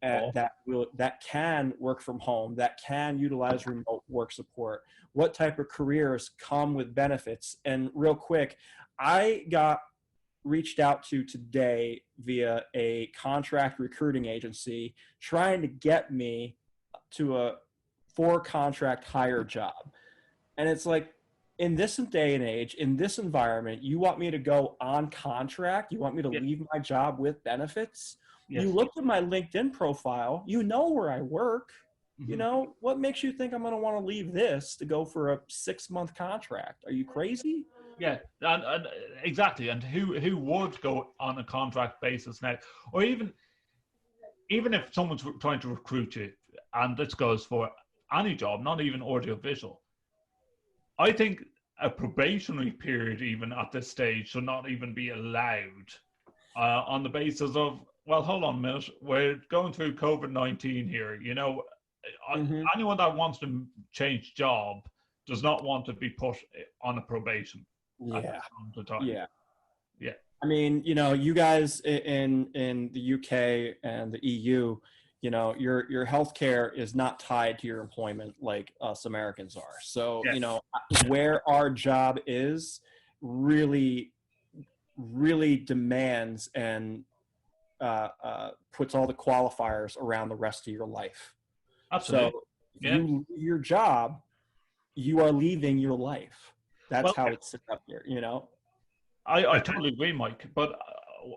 that can work from home, that can utilize remote work support. What type of careers come with benefits? And real quick, I got reached out to today via a contract recruiting agency trying to get me to a contract hire job. And it's like, in this day and age, in this environment, you want me to go on contract? You want me to leave my job with benefits? Yes. You looked at my LinkedIn profile, you know where I work. You know, what makes you think I'm going to want to leave this to go for a 6-month contract? Are you crazy? Yeah, and exactly. And who would go on a contract basis now? Or even if someone's trying to recruit you, and this goes for any job, not even audiovisual, I think a probationary period even at this stage should not even be allowed on the basis of, well, hold on a minute, we're going through COVID-19 here. You know, anyone that wants to change job does not want to be put on a probation. Yeah. Time. Yeah. Yeah. I mean, you know, you guys in the UK and the EU, you know, your healthcare is not tied to your employment like us Americans are. So, Yes. you know, where our job is really demands and puts all the qualifiers around the rest of your life. Absolutely. So if you leave your job, you are leaving your life. That's how it's set up here, you know? I totally agree, Mike. But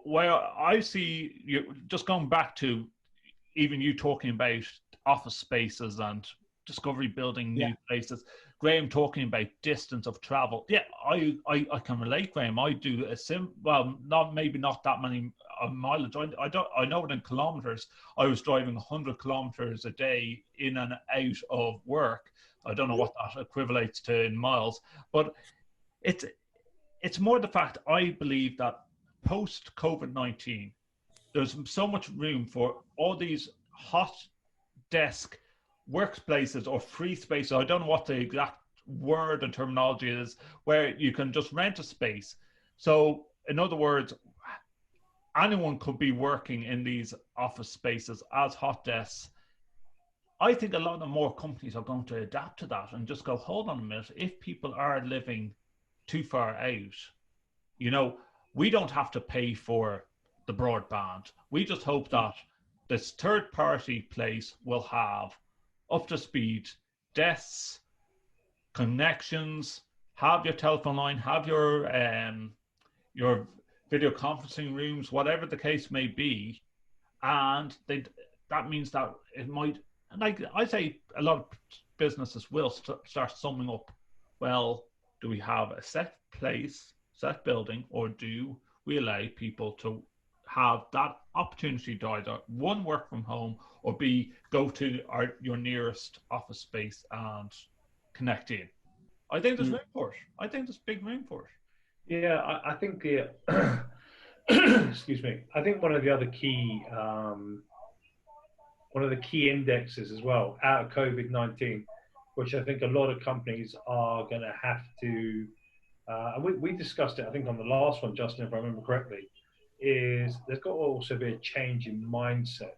where I see you, just going back to even you talking about office spaces and Discovery building new places, Graham talking about distance of travel. Yeah, I can relate, Graham. I do not that many mileage. I know it in kilometers. I was driving 100 kilometers a day in and out of work. I don't know what that equivalates to in miles, but it's more the fact I believe that post COVID-19, there's so much room for all these hot desk workplaces or free spaces. I don't know what the exact word and terminology is, where you can just rent a space. So in other words, anyone could be working in these office spaces as hot desks. I think a lot of more companies are going to adapt to that and just go, hold on a minute, if people are living too far out, you know, we don't have to pay for the broadband. We just hope that this third party place will have up to speed desks, connections, have your telephone line, have your video conferencing rooms, whatever the case may be. And that means that it might, like I say, a lot of businesses will start summing up, well, do we have a set place, set building, or do we allow people to have that opportunity to either one, work from home, or B, go to your nearest office space and connect in? I think there's room for it. I think there's big room for it. Yeah, I think the excuse me. I think one of the other key indexes as well out of COVID-19, which I think a lot of companies are going to have to, and we discussed it, I think, on the last one, Justin, if I remember correctly, is there's got to also be a change in mindset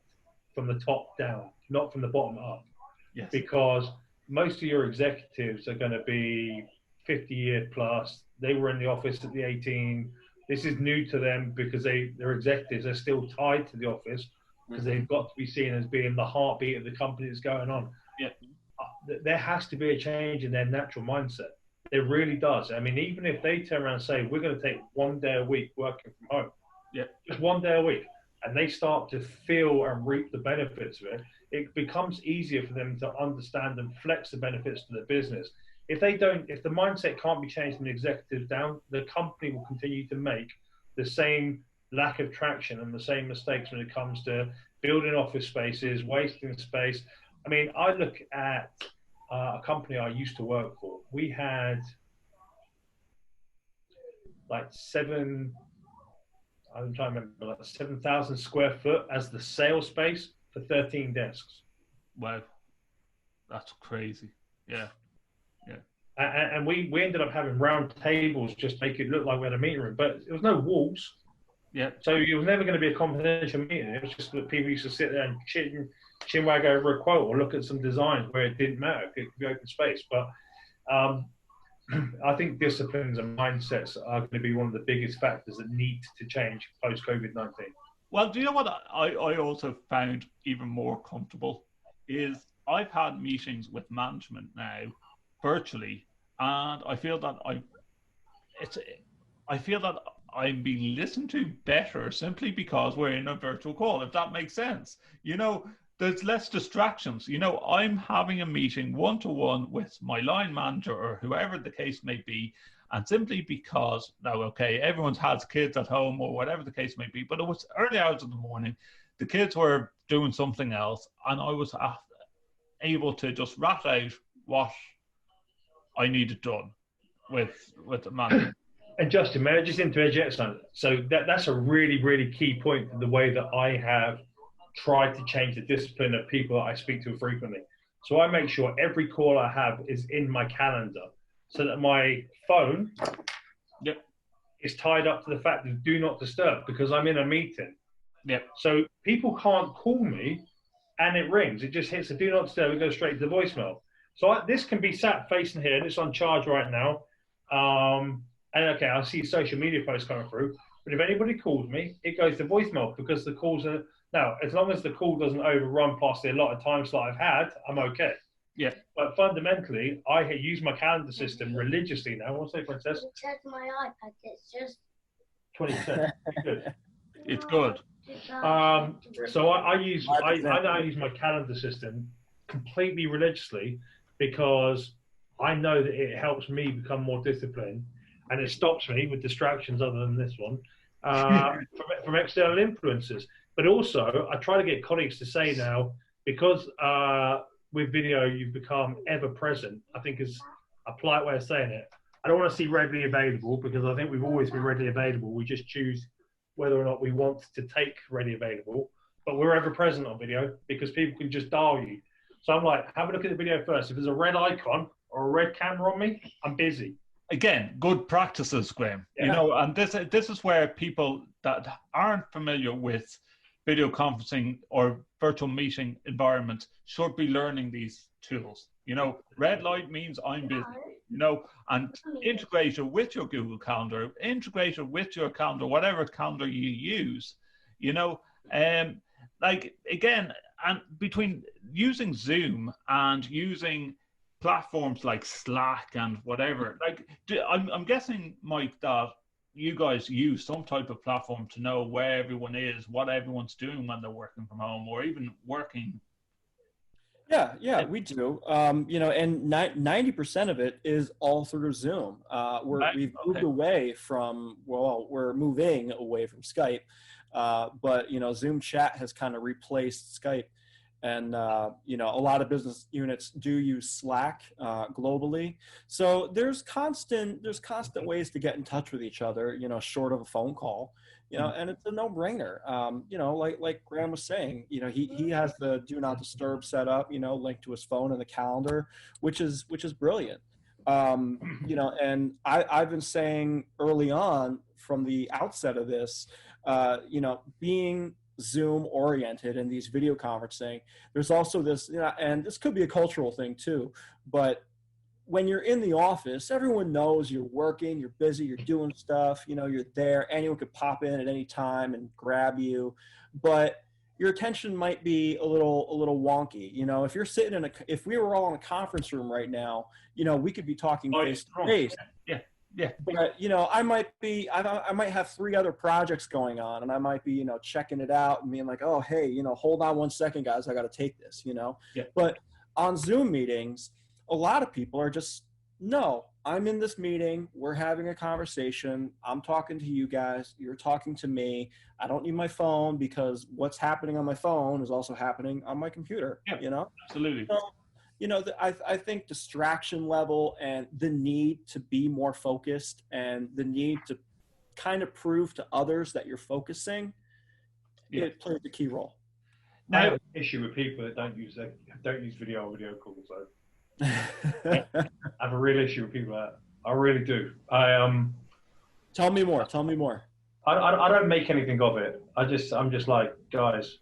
from the top down, not from the bottom up. Yes. Because most of your executives are going to be 50-year plus. They were in the office at the 18. This is new to them because they're executives. They're still tied to the office because they've got to be seen as being the heartbeat of the company that's going on. Yeah. There has to be a change in their natural mindset. It really does. I mean, even if they turn around and say, we're going to take 1 day a week working from home, just 1 day a week, and they start to feel and reap the benefits of it, it becomes easier for them to understand and flex the benefits to the business. If the mindset can't be changed from the executives down, the company will continue to make the same lack of traction and the same mistakes when it comes to building office spaces, wasting space. I mean, I look at a company I used to work for. We had like 7,000 square foot as the sales space for 13 desks. Wow, that's crazy. Yeah. And we ended up having round tables just to make it look like we had a meeting room, but there was no walls. Yeah. So it was never going to be a confidential meeting. It was just that people used to sit there and chinwag over a quote or look at some designs where it didn't matter. It could be open space. But I think disciplines and mindsets are going to be one of the biggest factors that need to change post-COVID-19. Well, do you know what I also found even more comfortable is I've had meetings with management now virtually, and I feel that I'm being listened to better simply because we're in a virtual call, if that makes sense. You know, there's less distractions. You know, I'm having a meeting one-to-one with my line manager or whoever the case may be, and simply because, now, okay, everyone has kids at home or whatever the case may be, but it was early hours of the morning, the kids were doing something else, and I was able to just rat out what I needed done with the manager. And Justin, may I just interject something? So that's a really, really key point in the way that I have tried to change the discipline of people that I speak to frequently. So I make sure every call I have is in my calendar so that my phone is tied up to the fact of do not disturb because I'm in a meeting. Yep. So people can't call me and it rings. It just hits the do not disturb and goes straight to the voicemail. So this can be sat facing here and it's on charge right now. And okay, I see social media posts coming through, but if anybody calls me, it goes to voicemail because the calls are now, as long as the call doesn't overrun past the allotted time slot I've had, I'm okay. Yeah. But fundamentally, I use my calendar system religiously now. What's that, Princess? Check my iPad. It's just 20%. Good. It's good. So I now use my calendar system completely religiously because I know that it helps me become more disciplined and it stops me with distractions other than this one from external influences. But also, I try to get colleagues to say now, because with video you've become ever present, I think is a polite way of saying it. I don't want to see readily available because I think we've always been readily available. We just choose whether or not we want to take ready available, but we're ever present on video because people can just dial you. So I'm like, have a look at the video first. If there's a red icon or a red camera on me, I'm busy. Again, good practices, Graham. Yeah. You know, and this is where people that aren't familiar with video conferencing or virtual meeting environments should be learning these tools. You know, red light means I'm busy, you know, and integrate it with your Google Calendar, integrate it with your calendar, whatever calendar you use, you know, like again, and between using Zoom and using platforms like Slack and whatever, like I'm guessing, Mike, that you guys use some type of platform to know where everyone is, what everyone's doing when they're working from home or even working. Yeah, we do. You know, and 90% of it is all through Zoom. We've moved away from, we're moving away from Skype, but, you know, Zoom chat has kind of replaced Skype. And, you know, a lot of business units do use Slack globally. So there's constant ways to get in touch with each other, you know, short of a phone call, you know, and it's a no-brainer. You know, like Graham was saying, you know, he has the do not disturb set up, you know, linked to his phone and the calendar, which is brilliant. You know, and I've been saying early on from the outset of this, you know, being Zoom oriented and these video conferencing, there's also this, you know, and this could be a cultural thing too, but when you're in the office, everyone knows you're working, you're busy, you're doing stuff, you know, you're there, anyone could pop in at any time and grab you, but your attention might be a little wonky. You know, if you're sitting if we were all in a conference room right now, you know, we could be talking face to face. Yeah. But, you know, I might have 3 other projects going on and I might be, you know, checking it out and being like, oh, hey, you know, hold on 1 second, guys. I got to take this, you know. Yeah. But on Zoom meetings, a lot of people are just, no, I'm in this meeting. We're having a conversation. I'm talking to you guys. You're talking to me. I don't need my phone because what's happening on my phone is also happening on my computer, you know. Absolutely. So, you know, I think distraction level and the need to be more focused and the need to kind of prove to others that you're focusing, it plays a key role. Now, I have an issue with people that don't use video calls. So I have a real issue with people that I really do. Tell me more. I don't make anything of it. I'm just like, guys,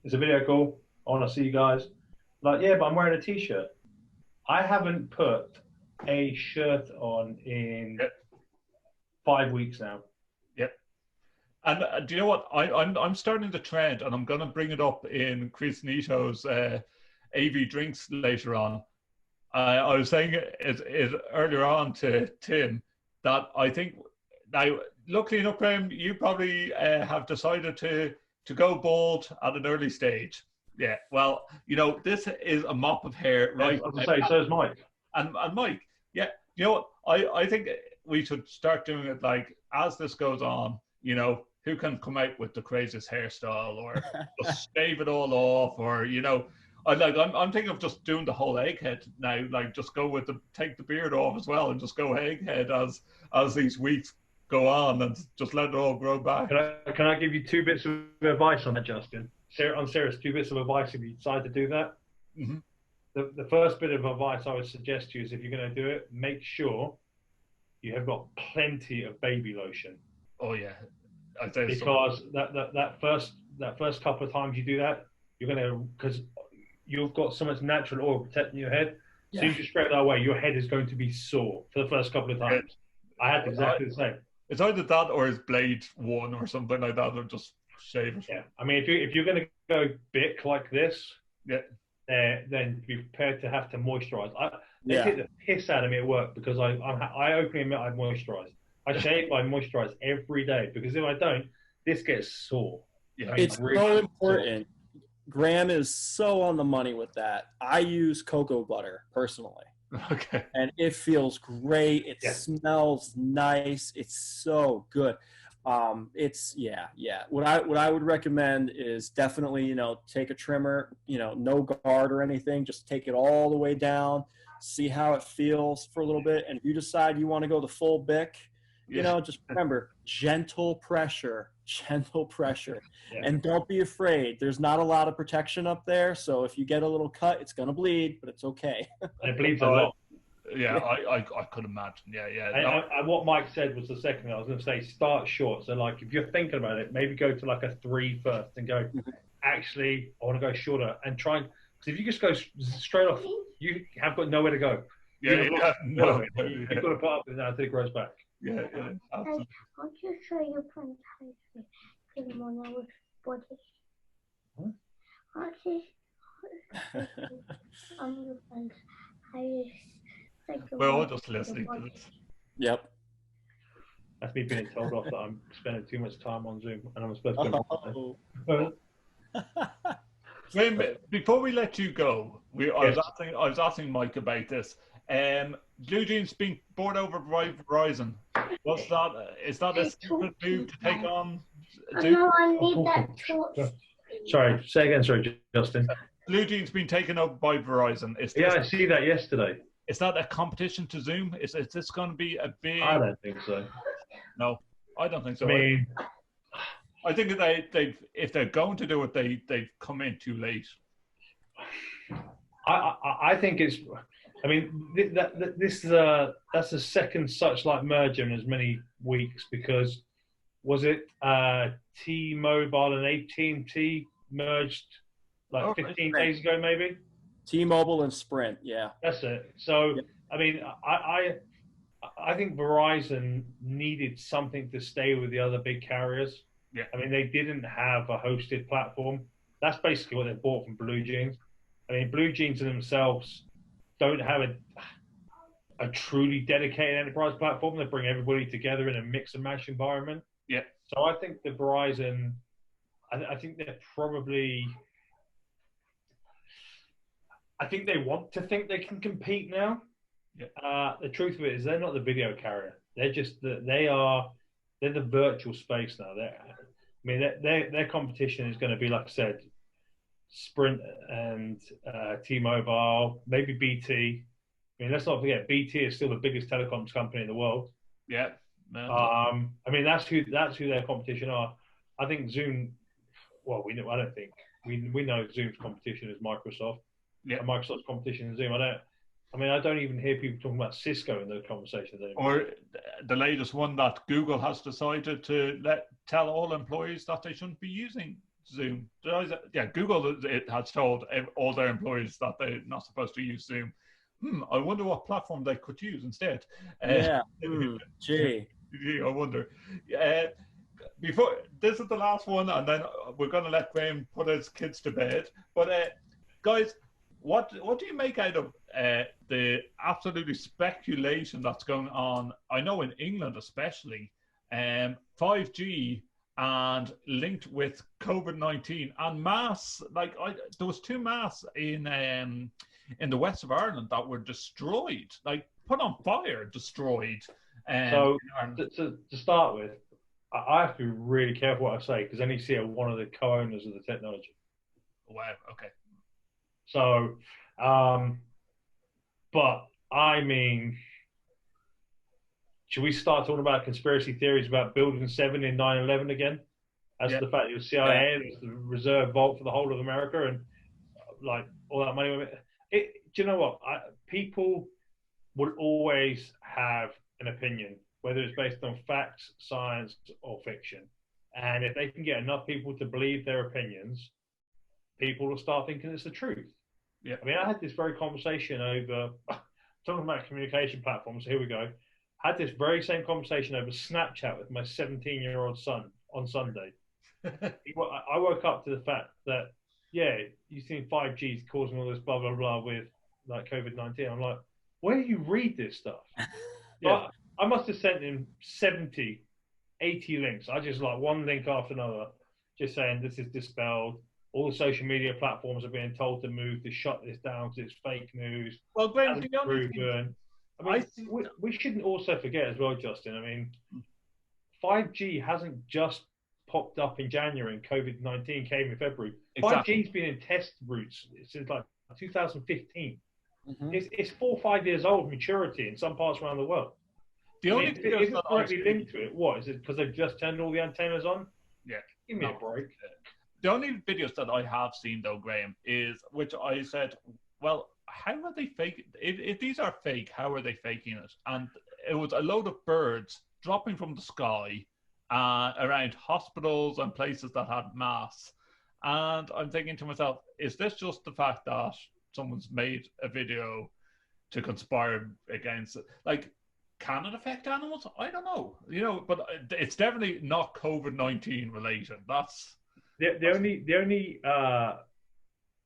it's a video call. I want to see you guys. Like, yeah, but I'm wearing a t-shirt. I haven't put a shirt on in 5 weeks now. Yep. And do you know what? I'm starting the trend, and I'm going to bring it up in Chris Nito's AV drinks later on. I was saying it earlier on to Tim that I think now, luckily enough, Graham, you probably have decided to go bald at an early stage. Yeah, well, you know, this is a mop of hair, right? I was going to say, so is Mike. And Mike, yeah, you know what? I think we should start doing it like as this goes on, you know, who can come out with the craziest hairstyle or just shave it all off, or, you know, I'm thinking of just doing the whole egghead now, like just go with take the beard off as well and just go egghead as these weeks go on and just let it all grow back. Can I give you 2 bits of advice on that, Justin? On serious, 2 bits of advice if you decide to do that. Mm-hmm. The first bit of advice I would suggest to you is, if you're going to do it, make sure you have got plenty of baby lotion. Oh yeah, I'd say because that first couple of times you do that, you're gonna, because you've got so much natural oil protecting your head. As soon as you spray it that way, your head is going to be sore for the first couple of times. I had exactly the same. It's either that or it's blade 1 or something like that, or just shave it. Yeah, I mean, if you're going to go Bic like this, yeah, then be prepared to have to moisturize. They hit the piss out of me at work because I openly admit I moisturize. I shave, I moisturize every day, because if I don't, this gets sore. Yeah, it's really so important. Graham is so on the money with that. I use cocoa butter personally. Okay. And it feels great. It smells nice. It's so good. It's What I would recommend is definitely, take a trimmer, no guard or anything. Just take it all the way down, see how it feels for a little bit. And if you decide you want to go the full Bic, just remember, gentle pressure, and don't be afraid. There's not a lot of protection up there. So if you get a little cut, it's going to bleed, but it's okay. It bleeds a lot. Yeah, I could imagine. Yeah. And what Mike said was the second thing I was going to say, start short. So like, if you're thinking about it, maybe go to like a 3 first and go, actually, I want to go shorter, and try and, because if you just go straight off, you have got nowhere to go. You've got to put up with that until it grows back. Yeah, absolutely. I'll just show you from because when I was body. I'll just your friends. We're all just listening to this. Yep. That's me being told off that I'm spending too much time on Zoom, and I'm supposed to. Before we let you go, I was asking Mike about this. BlueJeans being bought over by Verizon. Is that a secret move to take on Zoom? No, I need that torch. Sorry, say again. Sorry, Justin. BlueJeans being taken over by Verizon. I see that yesterday. Is that a competition to Zoom? Is this going to be a big? I don't think so. No, I don't think so. I mean, I think they if they're going to do it, they've come in too late. I think it's. I mean, that's the second such like merger in as many weeks, because was it T-Mobile and AT&T merged like 15 days ago, maybe? T-Mobile and Sprint, yeah. That's it. So, I mean, I think Verizon needed something to stay with the other big carriers. Yeah. I mean, they didn't have a hosted platform. That's basically what they bought from BlueJeans. I mean, BlueJeans themselves don't have a truly dedicated enterprise platform. They bring everybody together in a mix and match environment. Yeah. So I think the Verizon, I think they're probably, I think they want to think they can compete now. Yeah. The truth of it is they're not the video carrier. They're just they're the virtual space now. Their competition is going to be, like I said, Sprint and T-Mobile, maybe BT. I mean, let's not forget, BT is still the biggest telecoms company in the world. Yeah. I mean, that's who their competition are. I think Zoom. Well, we know. I don't think we know Zoom's competition is Microsoft. Yeah. And Microsoft's competition is Zoom. I don't even hear people talking about Cisco in those conversations anymore. Or the latest one that Google has decided to tell all employees that they shouldn't be using Zoom. Yeah, Google has told all their employees that they're not supposed to use Zoom. I wonder what platform they could use instead. Gee, I wonder. Before this is the last one, and then we're going to let Graham put his kids to bed. But guys, what do you make out of the absolutely speculation that's going on? I know in England especially, 5G and linked with COVID-19 and mass. There was 2 mass in the west of Ireland that were destroyed, like put on fire, destroyed. So to start with, I have to be really careful what I say, because NEC are one of the co-owners of the technology. Wow. Okay. So, but I mean, should we start talking about conspiracy theories about Building 7 in 9/11 again? As to the fact that it was CIA, it was the reserve vault for the whole of America, and like all that money. Do you know what? People will always have an opinion, whether it's based on facts, science, or fiction. And if they can get enough people to believe their opinions, people will start thinking it's the truth. Yeah. I mean, I had this very conversation over, talking about communication platforms, here we go. I had this very same conversation over Snapchat with my 17-year-old son on Sunday. I woke up to the fact that, yeah, you've seen 5G is causing all this blah, blah, blah with like COVID-19. I'm like, where do you read this stuff? Yeah. I must have sent him 70, 80 links. I just like one link after another, just saying this is dispelled. All the social media platforms are being told to move to shut this down because it's fake news. Well, Graham, we shouldn't also forget as well, Justin. I mean, 5G hasn't just popped up in January and COVID-19 came in February. Exactly. 5G's been in test routes since like 2015. Mm-hmm. It's 4 or 5 years old maturity in some parts around the world. The only if it's correctly linked to it, what is it? Because they've just turned all the antennas on? Yeah. Give me a break. The only videos that I have seen, though, Graham, is which I said, well, how are they fake? If these are fake, how are they faking it? And it was a load of birds dropping from the sky around hospitals and places that had masks. And I'm thinking to myself, is this just the fact that someone's made a video to conspire against it? Like, can it affect animals? I don't know. You know, but it's definitely not COVID-19 related. That's the only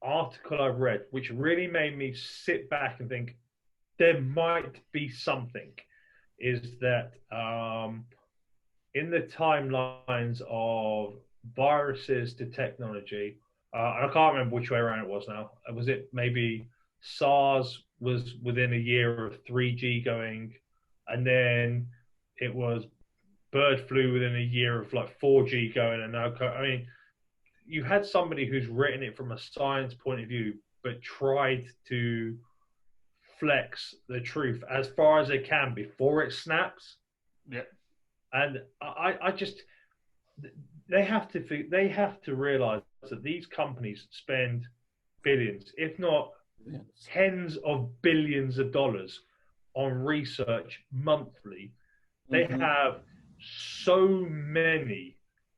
article I've read which really made me sit back and think there might be something is that in the timelines of viruses to technology, and I can't remember which way around it was now. Was it maybe SARS was within a year of 3G going, and then it was bird flu within a year of like 4G going, and now, I mean, you had somebody who's written it from a science point of view, but tried to flex the truth as far as they can before it snaps. Yeah. And I just, they have to realize that these companies spend billions, if not tens of billions of dollars on research monthly. They have so many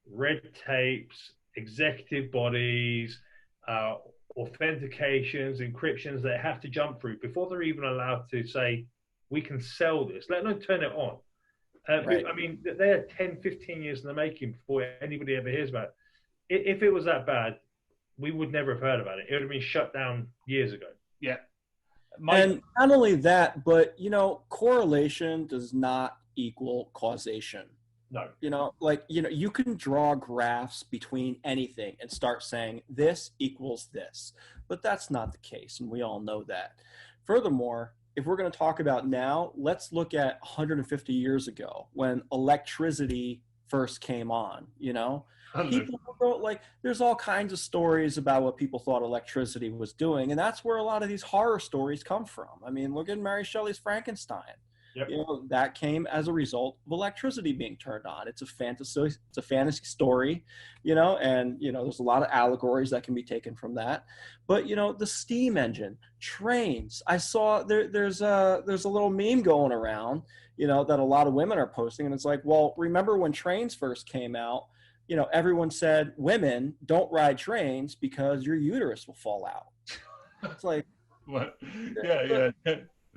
red tapes, executive bodies, authentications, encryptions they have to jump through before they're even allowed to say, we can sell this, let alone turn it on. Right. I mean, they are 10, 15 years in the making before anybody ever hears about it. If it was that bad, we would never have heard about it. It would have been shut down years ago. Yeah. And not only that, but, you know, correlation does not equal causation. No. You know, like, you know, you can draw graphs between anything and start saying this equals this, but that's not the case. And we all know that. Furthermore, if we're going to talk about now, let's look at 150 years ago when electricity first came on, you know? People wrote, like, there's all kinds of stories about what people thought electricity was doing, and that's where a lot of these horror stories come from. I mean, look at Mary Shelley's Frankenstein. Yep. You know, that came as a result of electricity being turned on. It's a fantasy story, you know, and, you know, there's a lot of allegories that can be taken from that. But, you know, the steam engine, trains. I saw there's a little meme going around, you know, that a lot of women are posting, and it's like, well, remember when trains first came out? You know, everyone said, women, don't ride trains because your uterus will fall out. It's like, what? Yeah.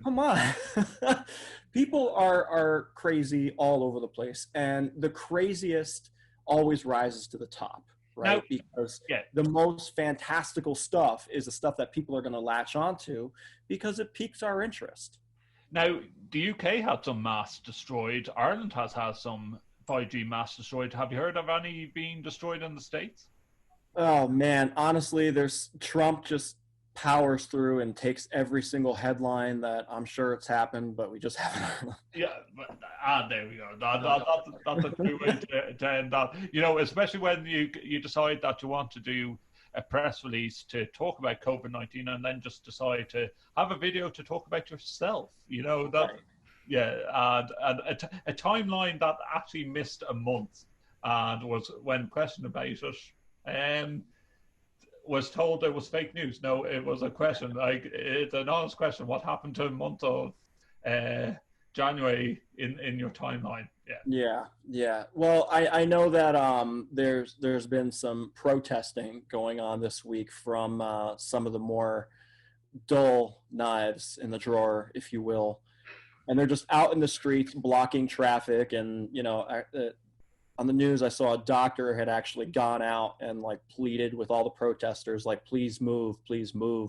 Come on. People are crazy all over the place, and the craziest always rises to the top, right? Now, because the most fantastical stuff is the stuff that people are going to latch onto because it piques our interest. Now, the UK had some masts destroyed. Ireland has had some 5G masts destroyed. Have you heard of any being destroyed in the States? Oh, man. Honestly, there's Trump just powers through and takes every single headline that I'm sure it's happened, but we just haven't. Yeah, there we go. That's a good way to end that. You know, especially when you decide that you want to do a press release to talk about COVID-19 and then just decide to have a video to talk about yourself. You know, that Yeah, and a timeline that actually missed a month, and was, when questioned about it, was told it was fake news. No, it was a question. Like, it's an honest question. What happened to a month of January in your timeline? Yeah. Well, I know that there's been some protesting going on this week from some of the more dull knives in the drawer, if you will, and they're just out in the streets blocking traffic. And on the news, I saw a doctor had actually gone out and like pleaded with all the protesters, like, please move,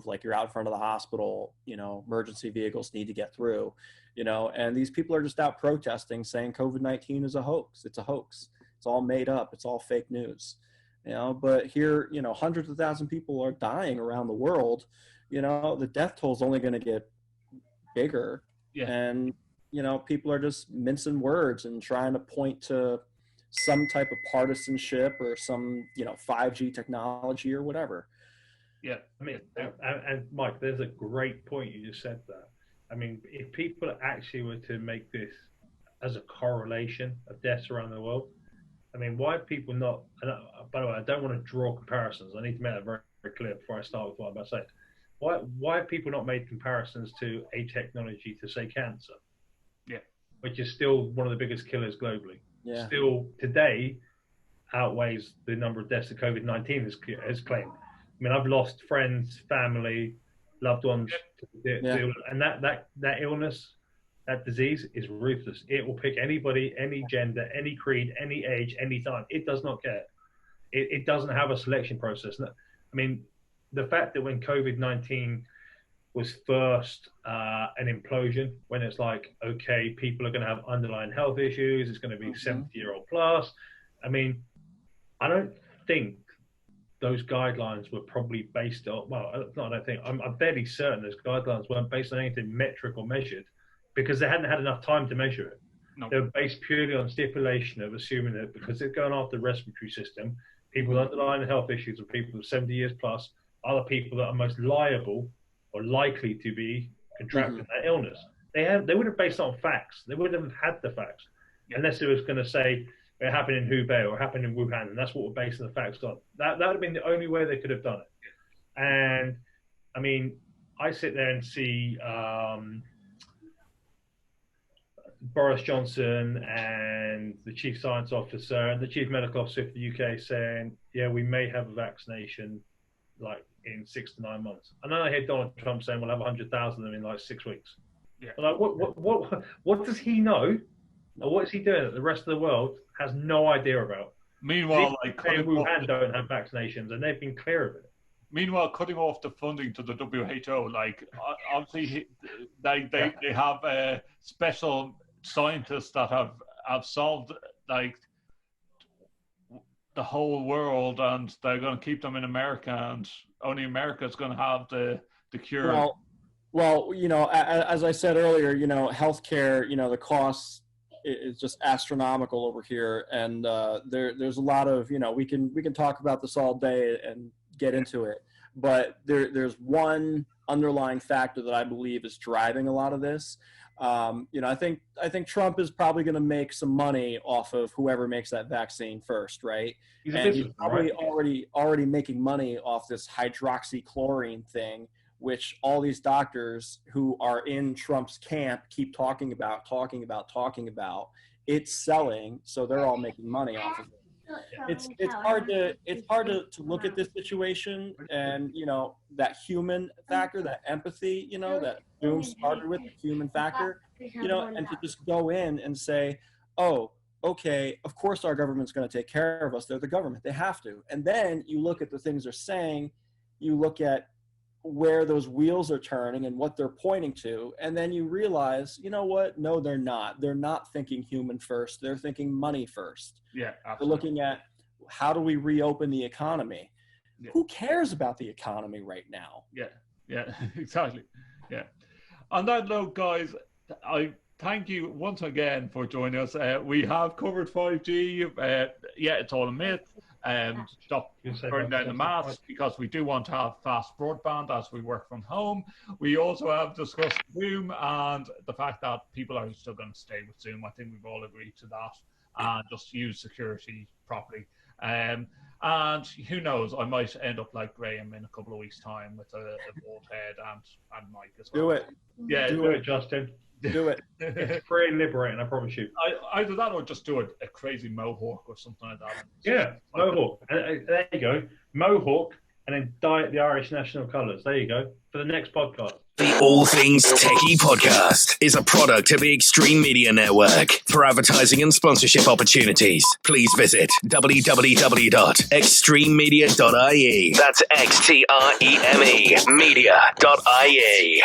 like, you're out in front of the hospital, emergency vehicles need to get through, and these people are just out protesting, saying COVID-19 is a hoax. It's a hoax. It's all made up. It's all fake news, but here, hundreds of thousands of people are dying around the world. The death toll is only going to get bigger. Yeah. And, people are just mincing words and trying to point to some type of partisanship or some 5G technology or whatever. Yeah, I mean, and Mike, there's a great point you just said there. I mean, if people actually were to make this as a correlation of deaths around the world, I mean, why have people not? And by the way, I don't want to draw comparisons. I need to make that very, very clear before I start with what I'm about to say. Why have people not made comparisons to a technology to, say, cancer? Yeah, which is still one of the biggest killers globally. Yeah. Still today outweighs the number of deaths that COVID-19 has claimed. I mean, I've lost friends, family, loved ones, and that illness, that disease is ruthless. It will pick anybody, any gender, any creed, any age, any time. It does not care. It doesn't have a selection process. I mean, the fact that when COVID-19 was first an implosion, when it's like, okay, people are going to have underlying health issues, it's going to be 70-year-old plus. I mean, I don't think those guidelines were probably based on, I'm fairly certain those guidelines weren't based on anything metric or measured, because they hadn't had enough time to measure it. No. They were based purely on stipulation of assuming that because they're going after the respiratory system, people with underlying health issues and people with 70 years plus are the people that are most liable or likely to be contracting that illness. They would have based it on facts. They wouldn't have had the facts unless it was going to say it happened in Hubei or happened in Wuhan, and that's what we're basing the facts on. That would have been the only way they could have done it. And I mean, I sit there and see Boris Johnson and the chief science officer and the chief medical officer for the UK saying, yeah, we may have a vaccination like in 6 to 9 months. And then I hear Donald Trump saying we'll have 100,000 of them in like 6 weeks. Yeah. Like, what does he know? Or what is he doing that the rest of the world has no idea about? Meanwhile, Wuhan don't have vaccinations, and they've been clear of it. Meanwhile, cutting off the funding to the WHO, like, obviously they have special scientists that have solved like the whole world, and they're going to keep them in America, and only America is going to have the cure. Well, as I said earlier, healthcare, the costs is just astronomical over here, and there's a lot of, we can talk about this all day and get into it, but there's one underlying factor that I believe is driving a lot of this. I think Trump is probably going to make some money off of whoever makes that vaccine first, right? He's probably already making money off this hydroxychloroquine thing, which all these doctors who are in Trump's camp keep talking about. It's selling, so they're all making money off of it. It's hard to look at this situation and that human factor, that empathy, that Doom started with, the human factor, and to just go in and say, oh, okay, of course our government's going to take care of us. They're the government. They have to. And then you look at the things they're saying, you look at where those wheels are turning and what they're pointing to, and then you realize, you know what? No, they're not. They're not thinking human first. They're thinking money first. Yeah, absolutely. They're looking at how do we reopen the economy? Yeah. Who cares about the economy right now? Yeah, exactly. Yeah. On that note, guys, I thank you once again for joining us. We have covered 5G. It's all a myth. stop burning down the masts, because we do want to have fast broadband as we work from home. We also have discussed Zoom and the fact that people are still going to stay with Zoom. I think we've all agreed to that, and just use security properly. And who knows, I might end up like Graham in a couple of weeks' time with a bald head and Mike as well. Do it. Yeah, Do it, Justin. Do it. It's free and liberating, I promise you. Either that or just do a crazy mohawk or something like that. Yeah, mohawk. There you go. Mohawk, and then dye it the Irish national colours. There you go. For the next podcast. The All Things TechIE podcast is a product of the Extreme Media Network. For advertising and sponsorship opportunities, please visit www.extrememedia.ie. That's XTREME media.ie.